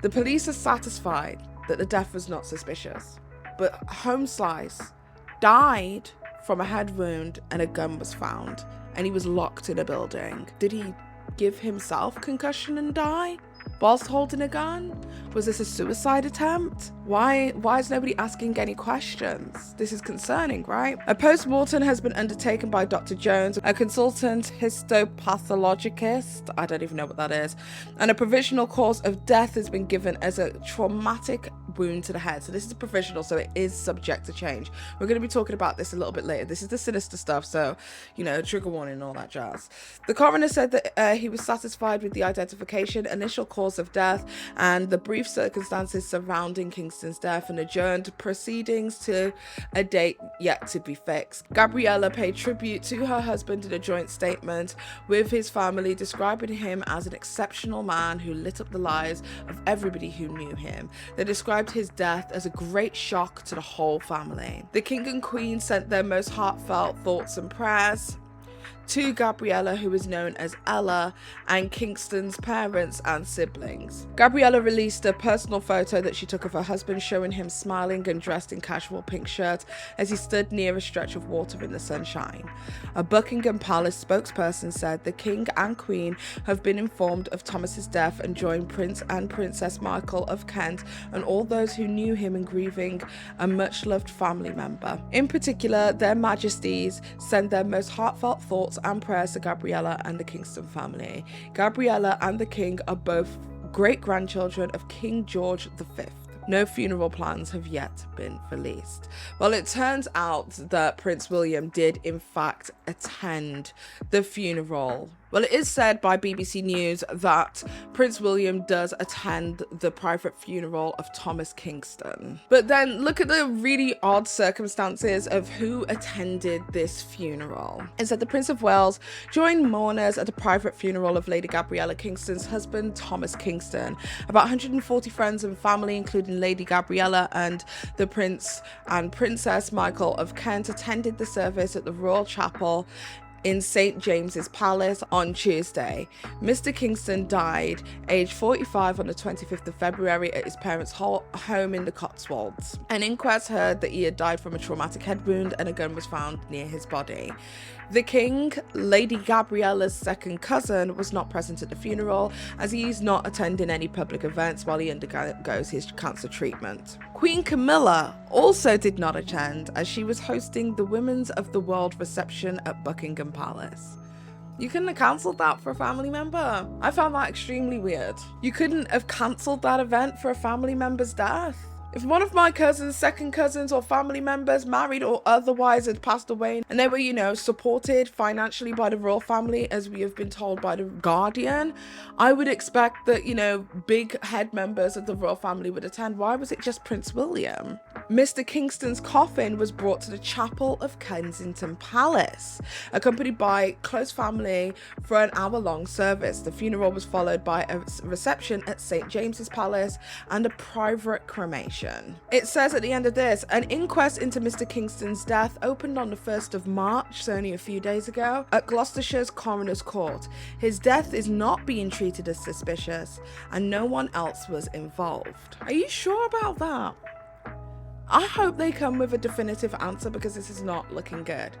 The police are satisfied that the death was not suspicious, but Holmslice died from a head wound and a gun was found, and he was locked in a building. Did he give himself concussion and die whilst holding a gun? Was this a suicide attempt? Why is nobody asking any questions? This is concerning, right? A post-mortem has been undertaken by Dr. Jones, a consultant histopathologist, I don't even know what that is, and a provisional cause of death has been given as a traumatic wound to the head. So this is provisional, so it is subject to change. We're going to be talking about this a little bit later. This is the sinister stuff, so, you know, trigger warning and all that jazz. The coroner said that he was satisfied with the identification, initial cause of death, and the brief circumstances surrounding Kingston's death, and adjourned proceedings to a date yet to be fixed. Gabriella paid tribute to her husband in a joint statement with his family, describing him as an exceptional man who lit up the lives of everybody who knew him. They described his death as a great shock to the whole family. The King and Queen sent their most heartfelt thoughts and prayers to Gabriella, who is known as Ella, and Kingston's parents and siblings. Gabriella released a personal photo that she took of her husband, showing him smiling and dressed in casual pink shirt as he stood near a stretch of water in the sunshine. A Buckingham Palace spokesperson said the King and Queen have been informed of Thomas's death and joined Prince and Princess Michael of Kent and all those who knew him in grieving a much-loved family member. In particular, their Majesties send their most heartfelt thoughts and prayers to Gabriella and the Kingston family. Gabriella and the King are both great-grandchildren of King George V. No funeral plans have yet been released. Well, it turns out that Prince William did in fact attend the funeral. Well, it is said by BBC News that Prince William does attend the private funeral of Thomas Kingston. But then look at the really odd circumstances of who attended this funeral. It said the Prince of Wales joined mourners at a private funeral of Lady Gabriella Kingston's husband, Thomas Kingston. About 140 friends and family, including Lady Gabriella and the Prince and Princess Michael of Kent, attended the service at the Royal Chapel in St. James's Palace on Tuesday. Mr. Kingston died aged 45 on the 25th of February at his parents' home in the Cotswolds. An inquest heard that he had died from a traumatic head wound and a gun was found near his body. The King, Lady Gabriella's second cousin, was not present at the funeral as he is not attending any public events while he undergoes his cancer treatment. Queen Camilla also did not attend as she was hosting the Women's of the World reception at Buckingham Palace. You couldn't have cancelled that for a family member. I found that extremely weird. You couldn't have cancelled that event for a family member's death. If one of my cousins, second cousins, or family members, married or otherwise, had passed away and they were, you know, supported financially by the royal family, as we have been told by The Guardian, I would expect that, you know, big head members of the royal family would attend. Why was it just Prince William? Mr. Kingston's coffin was brought to the chapel of Kensington Palace, accompanied by close family for an hour-long service. The funeral was followed by a reception at St. James's Palace and a private cremation. It says at the end of this, an inquest into Mr. Kingston's death opened on the 1st of March, so only a few days ago, at Gloucestershire's Coroner's Court. His death is not being treated as suspicious, and no one else was involved. Are you sure about that? I hope they come with a definitive answer, because this is not looking good.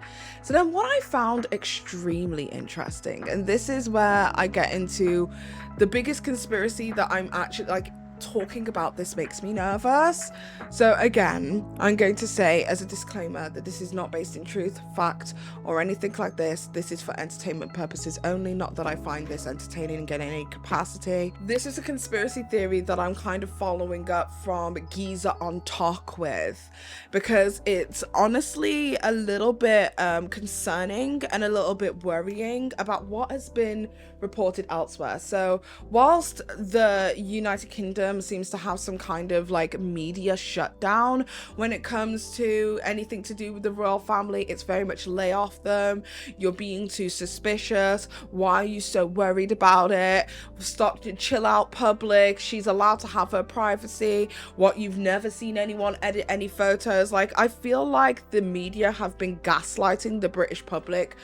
So then what I found extremely interesting, and this is where I get into the biggest conspiracy that I'm actually like, talking about this makes me nervous. So again, I'm going to say as a disclaimer that this is not based in truth, fact, or anything like this. This is for entertainment purposes only, not that I find this entertaining in any capacity. This is a conspiracy theory that I'm kind of following up from Geezer on Talk with, because it's honestly a little bit concerning and a little bit worrying about what has been reported elsewhere. So whilst the United Kingdom seems to have some kind of like media shutdown when it comes to anything to do with the royal family, it's very much lay off them. You're being too suspicious. Why are you so worried about it? Stop, chill out, public. She's allowed to have her privacy. What, you've never seen anyone edit any photos? Like, I feel like the media have been gaslighting the British public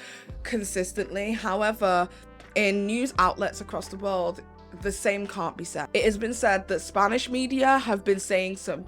consistently. However, in news outlets across the world, the same can't be said. It has been said that Spanish media have been saying some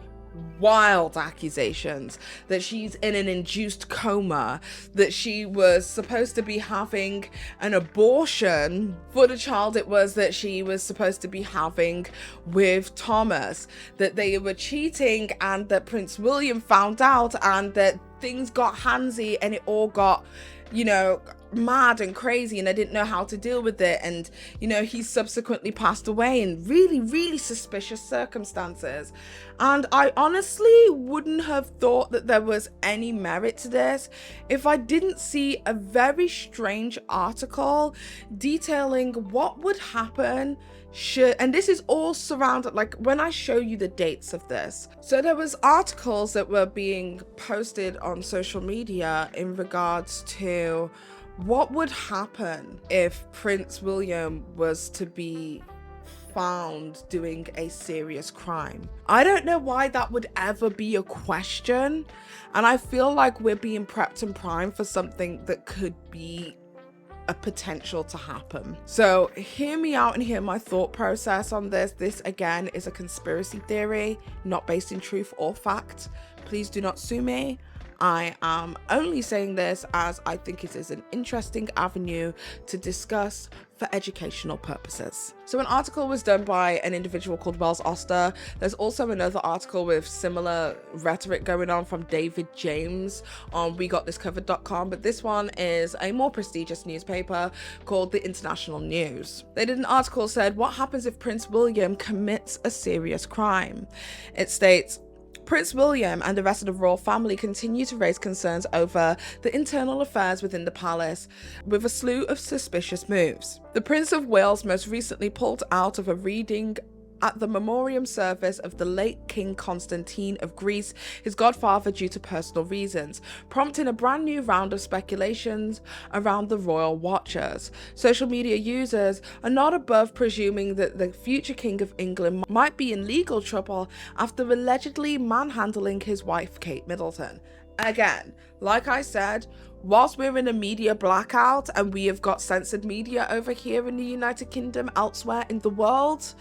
wild accusations that she's in an induced coma, that she was supposed to be having an abortion for the child it was that she was supposed to be having with Thomas, that they were cheating and that Prince William found out and that things got handsy and it all got, you know, mad and crazy, and I didn't know how to deal with it. And, you know, he subsequently passed away in really, really suspicious circumstances. And I honestly wouldn't have thought that there was any merit to this if I didn't see a very strange article detailing what would happen should, and this is all surrounded, like when I show you the dates of this. So there was articles that were being posted on social media in regards to what would happen if Prince William was to be found doing a serious crime. I don't know why that would ever be a question, and I feel like we're being prepped and primed for something that could be a potential to happen. So hear me out and hear my thought process on this. This again is a conspiracy theory, not based in truth or fact. Please do not sue me. I am only saying this as I think it is an interesting avenue to discuss for educational purposes. So an article was done by an individual called Wells Oster. There's also another article with similar rhetoric going on from David James on WeGotThisCovered.com, but this one is a more prestigious newspaper called The International News. They did an article said, what happens if Prince William commits a serious crime? It states, Prince William and the rest of the royal family continue to raise concerns over the internal affairs within the palace, with a slew of suspicious moves. The Prince of Wales most recently pulled out of a reading at the memoriam service of the late King Constantine of Greece, his godfather, due to personal reasons, prompting a brand new round of speculations around the royal watchers. Social media users are not above presuming that the future King of England might be in legal trouble after allegedly manhandling his wife, Kate Middleton. Again, like I said, whilst we're in a media blackout and we have got censored media over here in the United Kingdom, elsewhere in the world,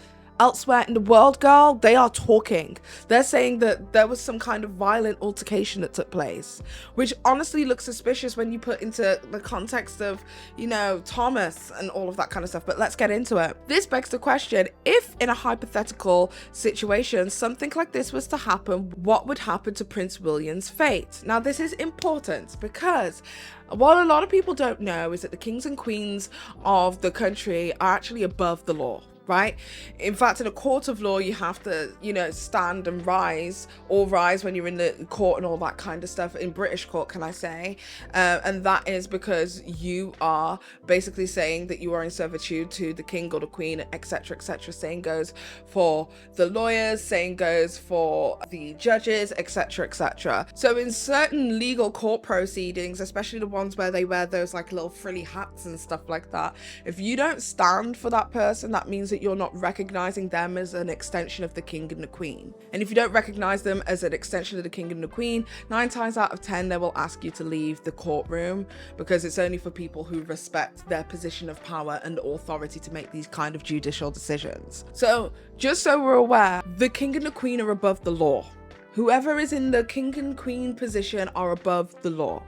girl, they are talking. They're saying that there was some kind of violent altercation that took place, which honestly looks suspicious when you put into the context of, you know, Thomas and all of that kind of stuff. But let's get into it. This begs the question, if in a hypothetical situation something like this was to happen, what would happen to Prince William's fate? Now, this is important because what a lot of people don't know is that the kings and queens of the country are actually above the law. right? In fact, in a court of law, you have to, you know, stand and rise, or rise when you're in the court and all that kind of stuff. In British court, can I say? And that is because you are basically saying that you are in servitude to the king or the queen, etc., etc. Same goes for the lawyers, same goes for the judges, etc., etc. So in certain legal court proceedings, especially the ones where they wear those like little frilly hats and stuff like that, if you don't stand for that person, that means that you're not recognizing them as an extension of the king and the queen. And if you don't recognize them as an extension of the king and the queen, 9 times out of 10 they will ask you to leave the courtroom, because it's only for people who respect their position of power and authority to make these kind of judicial decisions. So just so we're aware, the king and the queen are above the law. Whoever is in the king and queen position are above the law.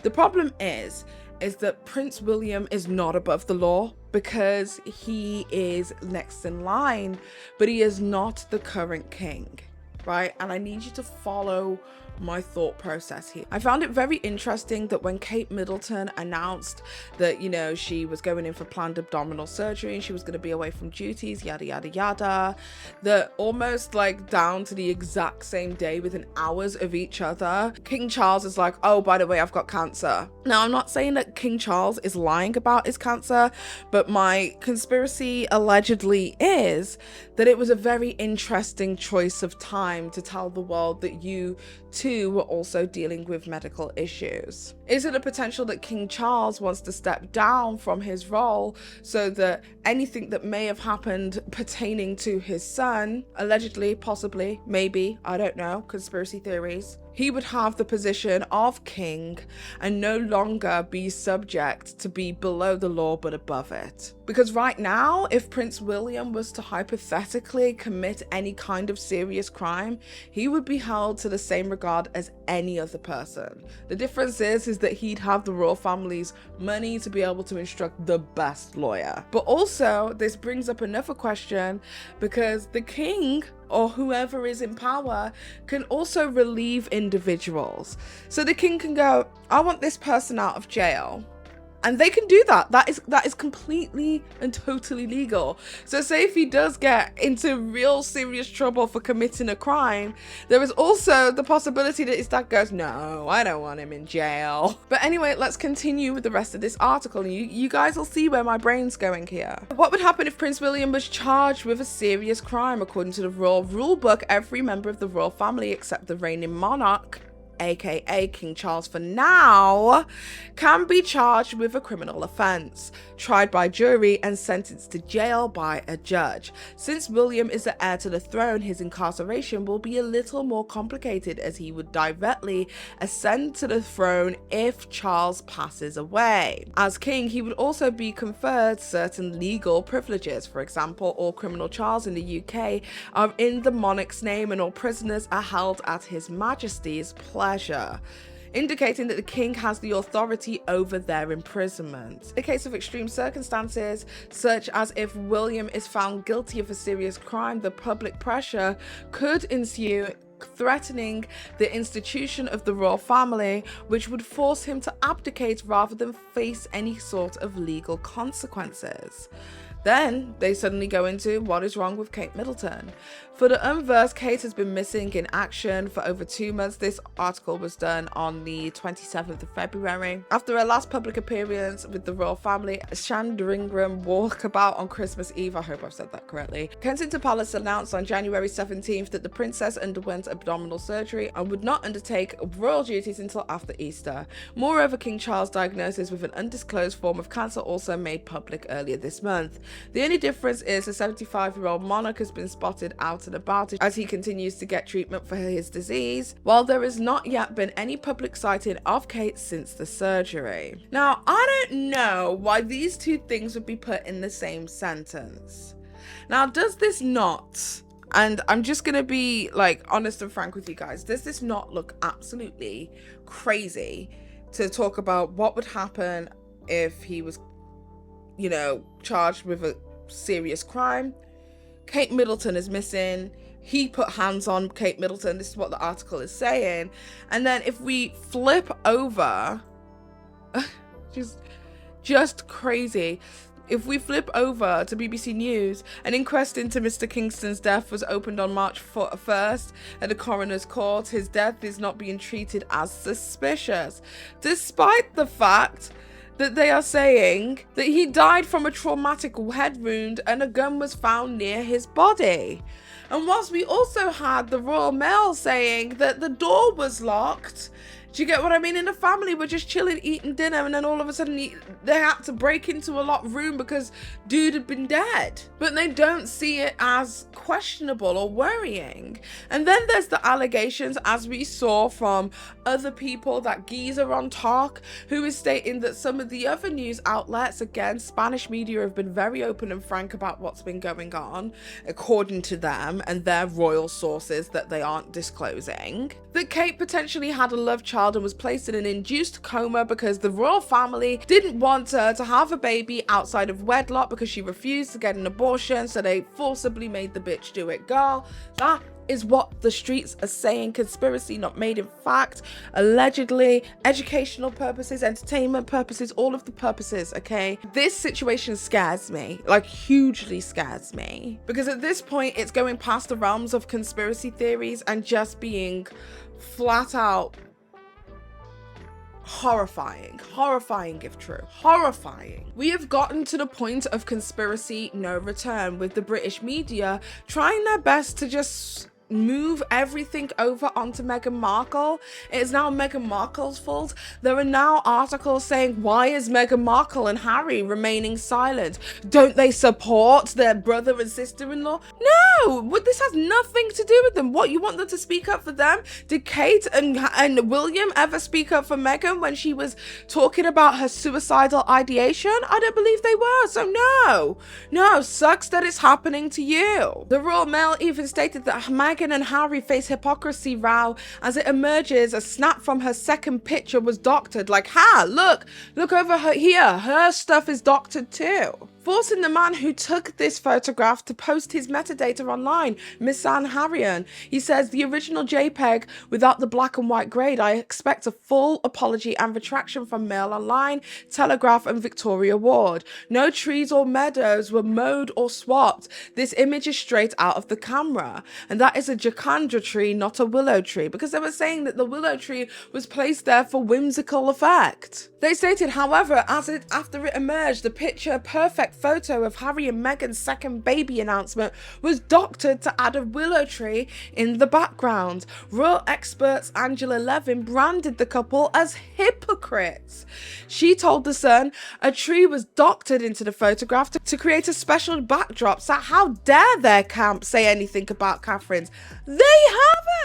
The problem is that Prince William is not above the law, because he is next in line, but he is not the current king, right? And I need you to follow my thought process here. I found it very interesting that when Kate Middleton announced that, you know, she was going in for planned abdominal surgery and she was going to be away from duties, yada yada yada, that almost like down to the exact same day, within hours of each other, King Charles is like, oh, by the way, I've got cancer. Now, I'm not saying that King Charles is lying about his cancer, but my conspiracy allegedly is that it was a very interesting choice of time to tell the world that you too were also dealing with medical issues. Is it a potential that King Charles wants to step down from his role so that anything that may have happened pertaining to his son, allegedly, possibly, maybe, I don't know, conspiracy theories, he would have the position of king and no longer be subject to be below the law but above it? Because right now, if Prince William was to hypothetically commit any kind of serious crime, he would be held to the same regard as any other person. The difference is that he'd have the royal family's money to be able to instruct the best lawyer. But also, this brings up another question, because the king or whoever is in power can also relieve individuals. So the king can go, I want this person out of jail. And they can do that. That is completely and totally legal. So say if he does get into real serious trouble for committing a crime, there is also the possibility that his dad goes, no, I don't want him in jail. But anyway, let's continue with the rest of this article. And you guys will see where my brain's going here. What would happen if Prince William was charged with a serious crime? According to the royal rule book, every member of the royal family except the reigning monarch, aka King Charles for now, can be charged with a criminal offence, tried by jury and sentenced to jail by a judge. Since William is the heir to the throne, his incarceration will be a little more complicated, as he would directly ascend to the throne if Charles passes away. As king, he would also be conferred certain legal privileges. For example, all criminal trials in the UK are in the monarch's name and all prisoners are held at His Majesty's pleasure, indicating that the king has the authority over their imprisonment. In the case of extreme circumstances, such as if William is found guilty of a serious crime, the public pressure could ensue, threatening the institution of the royal family, which would force him to abdicate rather than face any sort of legal consequences. Then they suddenly go into what is wrong with Kate Middleton. For the unversed, Kate has been missing in action for over 2 months. This article was done on the 27th of February. After her last public appearance with the royal family, a Sandringham walkabout on Christmas Eve, I hope I've said that correctly, Kensington Palace announced on January 17th that the princess underwent abdominal surgery and would not undertake royal duties until after Easter. Moreover, King Charles' diagnosis with an undisclosed form of cancer also made public earlier this month. The only difference is the 75-year-old monarch has been spotted out and about as he continues to get treatment for his disease, while there has not yet been any public sighting of Kate since the surgery. Now, I don't know why these two things would be put in the same sentence. Now, does this not, and I'm just going to be like honest and frank with you guys, does this not look absolutely crazy to talk about what would happen if he was, you know, charged with a serious crime? Kate Middleton is missing. He put hands on Kate Middleton. This is what the article is saying. And then if we flip over, just crazy. If we flip over to BBC News, an inquest into Mr. Kingston's death was opened on March 1st at the coroner's court. His death is not being treated as suspicious, despite the fact that they are saying that he died from a traumatic head wound and a gun was found near his body. And whilst we also had the Royal Mail saying that the door was locked, do you get what I mean? And the family were just chilling, eating dinner, and then all of a sudden they had to break into a locked room because dude had been dead. But they don't see it as questionable or worrying. And then there's the allegations, as we saw from other people, that geezer on talk, who is stating that some of the other news outlets, again, Spanish media, have been very open and frank about what's been going on, according to them and their royal sources that they aren't disclosing. That Kate potentially had a love child and was placed in an induced coma because the royal family didn't want her to have a baby outside of wedlock because she refused to get an abortion, so they forcibly made the bitch do it, girl. That is what the streets are saying. Conspiracy not made in fact, allegedly, educational purposes, entertainment purposes, all of the purposes, okay? This situation scares me, like hugely scares me, because at this point it's going past the realms of conspiracy theories and just being flat out horrifying if true, horrifying. We have gotten to the point of conspiracy no return, with the British media trying their best to just move everything over onto Meghan Markle. It is now Meghan Markle's fault. There are now articles saying, why is Meghan Markle and Harry remaining silent? Don't they support their brother and sister-in-law? No, this has nothing to do with them. What, you want them to speak up for them? Did Kate and William ever speak up for Meghan when she was talking about her suicidal ideation? I don't believe they were, so no, sucks that it's happening to you. The Royal Mail even stated that Meghan and Harry face hypocrisy row as it emerges a snap from her second picture was doctored. Like, look over her here, her stuff is doctored too. Forcing the man who took this photograph to post his metadata online, Misan Harrion. He says, the original JPEG without the black and white grade. I expect a full apology and retraction from Mail Online, Telegraph and Victoria Ward. No trees or meadows were mowed or swapped. This image is straight out of the camera. And that is a jacandra tree, not a willow tree, because they were saying that the willow tree was placed there for whimsical effect. They stated, however, after it emerged, the picture perfect photo of Harry and Meghan's second baby announcement was doctored to add a willow tree in the background. Royal experts Angela Levin branded the couple as hypocrites. She told The Sun a tree was doctored into the photograph to create a special backdrop, so how dare their camp say anything about Catherine's? They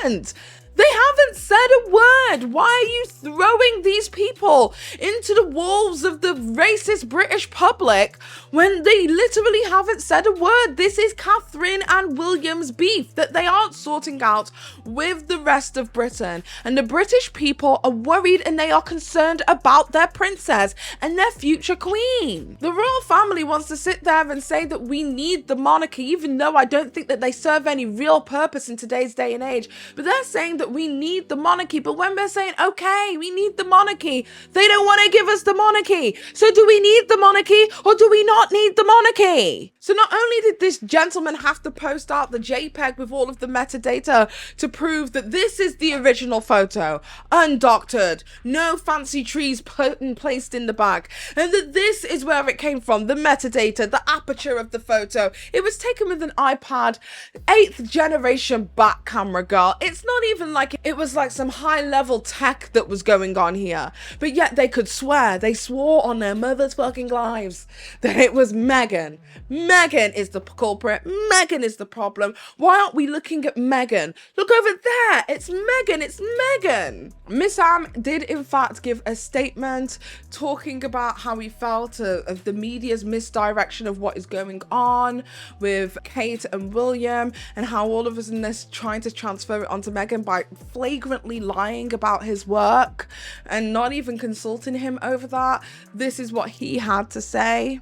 haven't! They haven't said a word. Why are you throwing these people into the wolves of the racist British public when they literally haven't said a word? This is Catherine and William's beef that they aren't sorting out with the rest of Britain. And the British people are worried and they are concerned about their princess and their future queen. The royal family wants to sit there and say that we need the monarchy, even though I don't think that they serve any real purpose in today's day and age. But they're saying that we need the monarchy, but when we're saying, okay, we need the monarchy, they don't want to give us the monarchy. So do we need the monarchy or do we not need the monarchy? So not only did this gentleman have to post out the JPEG with all of the metadata to prove that this is the original photo, undoctored, no fancy trees put and placed in the back, and that this is where it came from, the metadata, the aperture of the photo. It was taken with an iPad, 8th generation back camera, girl. It's not even like it was like some high level tech that was going on here, but yet they could swear, they swore on their mother's fucking lives that it was Meghan. Meghan is the culprit. Meghan is the problem. Why aren't we looking at Meghan? Look over there. It's Meghan. It's Meghan. Miss Am did in fact give a statement talking about how he felt of the media's misdirection of what is going on with Kate and William, and how all of us in this trying to transfer it onto Meghan by flagrantly lying about his work and not even consulting him over that. This is what he had to say.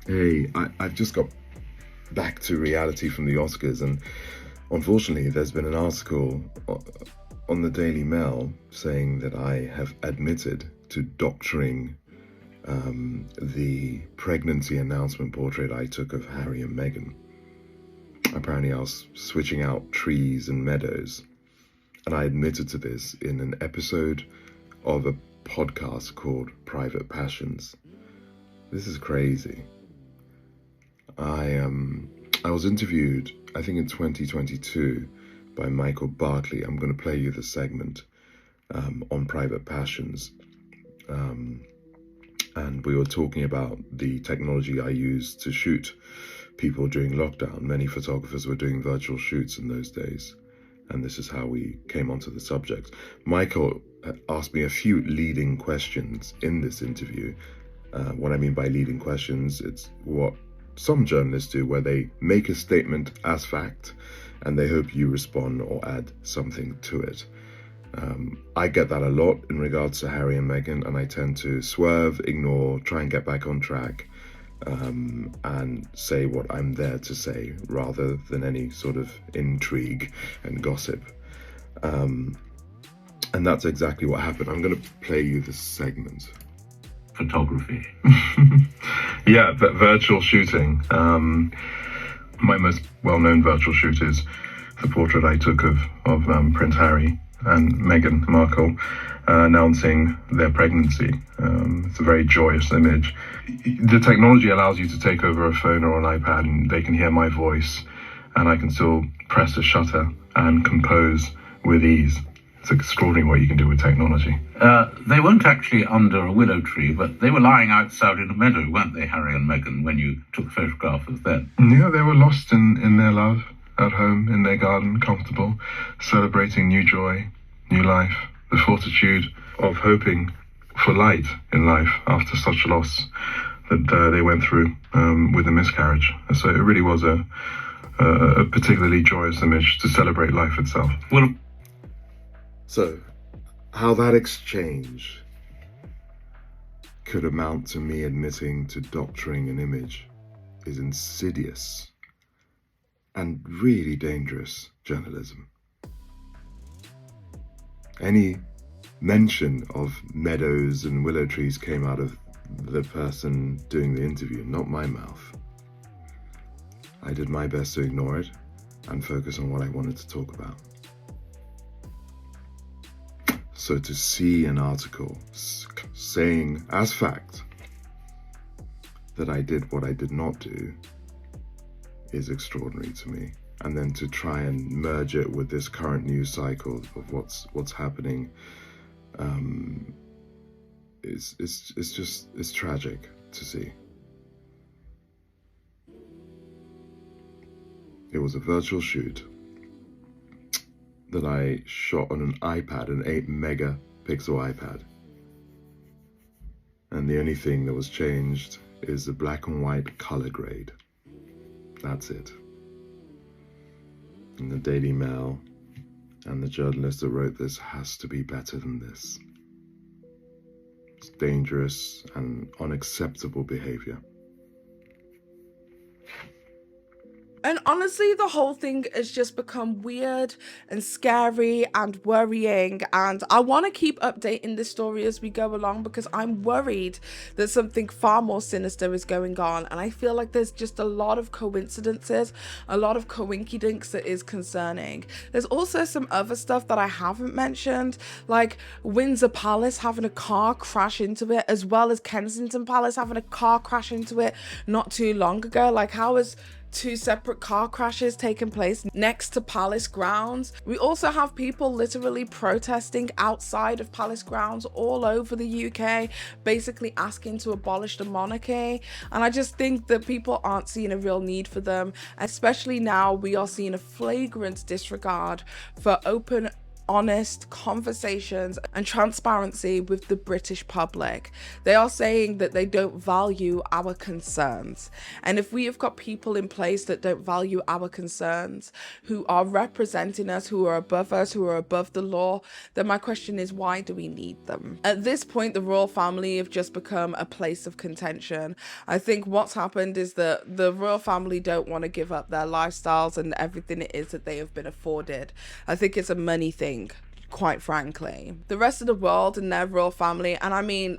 Hey, I've just got back to reality from the Oscars, and unfortunately there's been an article on the Daily Mail saying that I have admitted to doctoring the pregnancy announcement portrait I took of Harry and Meghan. Apparently I was switching out trees and meadows, and I admitted to this in an episode of a podcast called Private Passions. This is crazy. I was interviewed, I think in 2022, by Michael Barkley. I'm going to play you the segment on Private Passions. And we were talking about the technology I used to shoot people during lockdown. Many photographers were doing virtual shoots in those days, and this is how we came onto the subject. Michael asked me a few leading questions in this interview. What I mean by leading questions, it's what some journalists do, where they make a statement as fact and they hope you respond or add something to it. I get that a lot in regards to Harry and Meghan, and I tend to swerve, ignore, try and get back on track, and say what I'm there to say rather than any sort of intrigue and gossip. And that's exactly what happened. I'm going to play you this segment. Photography. Yeah, but virtual shooting. My most well-known virtual shoot is the portrait I took of Prince Harry and Meghan Markle announcing their pregnancy. It's a very joyous image. The technology allows you to take over a phone or an iPad and they can hear my voice, and I can still press a shutter and compose with ease. It's extraordinary what you can do with technology. They weren't actually under a willow tree, but they were lying outside in a meadow, weren't they, Harry and Meghan, when you took a photograph of them? Yeah, they were lost in their love, at home, in their garden, comfortable, celebrating new joy, new life, the fortitude of hoping for light in life after such loss that they went through with a miscarriage. So it really was a particularly joyous image to celebrate life itself. Well, so, how that exchange could amount to me admitting to doctoring an image is insidious and really dangerous journalism. Any mention of meadows and willow trees came out of the person doing the interview, not my mouth. I did my best to ignore it and focus on what I wanted to talk about. So to see an article saying as fact that I did what I did not do is extraordinary to me. And then to try and merge it with this current news cycle of what's happening, it's tragic to see. It was a virtual shoot that I shot on an iPad, an 8 megapixel iPad. And the only thing that was changed is the black and white color grade. That's it. And the Daily Mail and the journalist that wrote this has to be better than this. It's dangerous and unacceptable behavior. And honestly, the whole thing has just become weird and scary and worrying. And I want to keep updating this story as we go along, because I'm worried that something far more sinister is going on. And I feel like there's just a lot of coincidences, a lot of coinkydinks that is concerning. There's also some other stuff that I haven't mentioned, like Windsor Palace having a car crash into it, as well as Kensington Palace having a car crash into it not too long ago. Like, how is two separate car crashes taking place next to palace grounds? We also have people literally protesting outside of palace grounds all over the UK, basically asking to abolish the monarchy. And I just think that people aren't seeing a real need for them, especially now we are seeing a flagrant disregard for open, honest conversations and transparency with the British public. They are saying that they don't value our concerns. And if we have got people in place that don't value our concerns, who are representing us, who are above us, who are above the law, then my question is, why do we need them? At this point, the royal family have just become a place of contention. I think what's happened is that the royal family don't want to give up their lifestyles and everything it is that they have been afforded. I think it's a money thing, quite frankly. The rest of the world and their royal family, and I mean,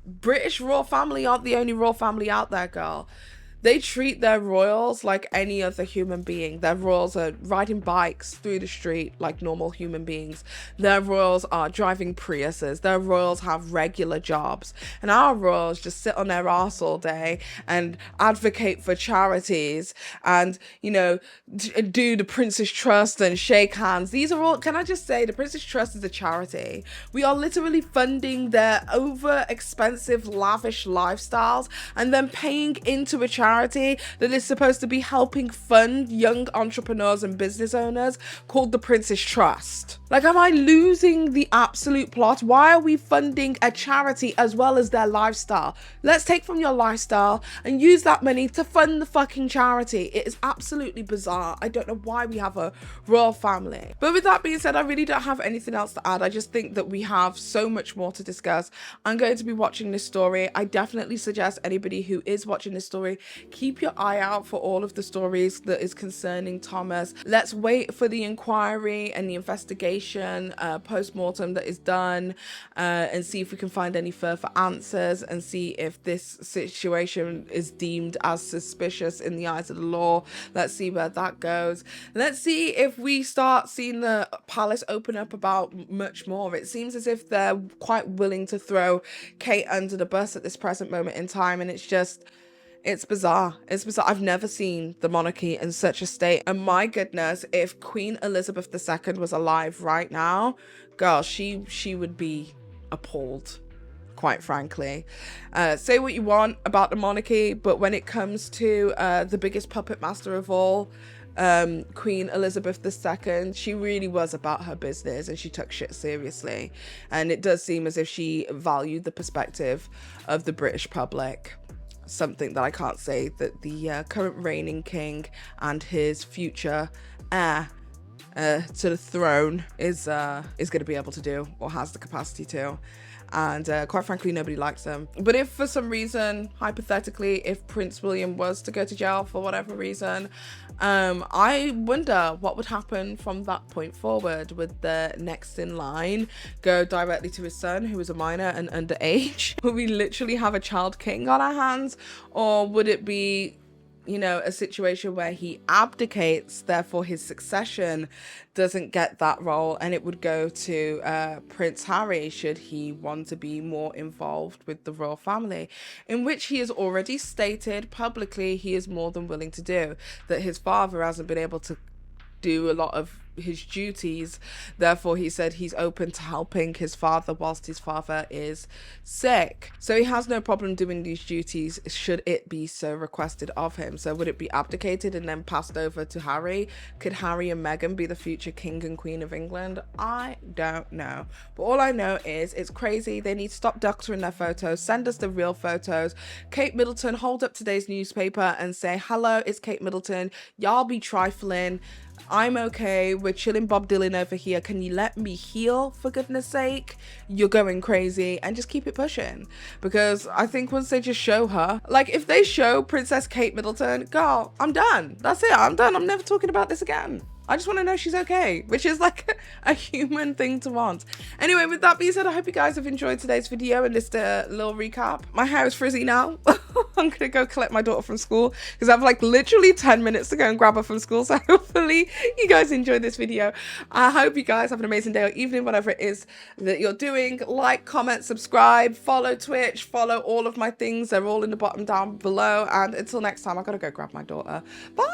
British royal family aren't the only royal family out there, girl. They treat their royals like any other human being. Their royals are riding bikes through the street like normal human beings. Their royals are driving Priuses. Their royals have regular jobs. And our royals just sit on their arse all day and advocate for charities and, you know, do the Prince's Trust and shake hands. These are all, can I just say, the Prince's Trust is a charity. We are literally funding their over expensive, lavish lifestyles and then paying into a charity that is supposed to be helping fund young entrepreneurs and business owners called the Prince's Trust. Like, am I losing the absolute plot? Why are we funding a charity as well as their lifestyle? Let's take from your lifestyle and use that money to fund the fucking charity. It is absolutely bizarre. I don't know why we have a royal family. But with that being said, I really don't have anything else to add. I just think that we have so much more to discuss. I'm going to be watching this story. I definitely suggest anybody who is watching this story, keep your eye out for all of the stories that is concerning Thomas. Let's wait for the inquiry and the investigation, post-mortem that is done, and see if we can find any further answers and see if this situation is deemed as suspicious in the eyes of the law. Let's see where that goes. Let's see if we start seeing the palace open up about much more. It seems as if they're quite willing to throw Kate under the bus at this present moment in time, and it's bizarre. It's bizarre. I've never seen the monarchy in such a state. And my goodness, if Queen Elizabeth II was alive right now, girl, she would be appalled, quite frankly. Say what you want about the monarchy, but when it comes to the biggest puppet master of all, Queen Elizabeth II, she really was about her business and she took shit seriously. And it does seem as if she valued the perspective of the British public. Something that I can't say that the current reigning king and his future heir to the throne is going to be able to do, or has the capacity to. And quite frankly, nobody likes them. But if for some reason, hypothetically, if Prince William was to go to jail for whatever reason, I wonder what would happen from that point forward. Would the next in line go directly to his son, who is a minor and underage? Would we literally have a child king on our hands? Or would it be, you know, a situation where he abdicates, therefore his succession doesn't get that role, and it would go to Prince Harry should he want to be more involved with the royal family, in which he has already stated publicly he is more than willing to do, that his father hasn't been able to do a lot of his duties, therefore he said he's open to helping his father whilst his father is sick. So he has no problem doing these duties should it be so requested of him. So would it be abdicated and then passed over to Harry? Could Harry and Meghan be the future king and queen of England? I don't know, but all I know is it's crazy. They need to stop doctoring their photos, send us the real photos. Kate Middleton, hold up today's newspaper and say, hello, it's Kate Middleton, y'all be trifling, I'm okay, we're chilling Bob Dylan over here, can you let me heal for goodness sake? You're going crazy, and just keep it pushing. Because I think once they just show her, like if they show Princess Kate Middleton, girl, I'm done, that's it, I'm done, I'm never talking about this again. I just want to know she's okay, which is like a human thing to want. Anyway, with that being said, I hope you guys have enjoyed today's video and this little recap. My hair is frizzy now. I'm going to go collect my daughter from school because I have like literally 10 minutes to go and grab her from school. So hopefully you guys enjoyed this video. I hope you guys have an amazing day or evening, whatever it is that you're doing. Like, comment, subscribe, follow Twitch, follow all of my things. They're all in the bottom down below. And until next time, I got to go grab my daughter. Bye.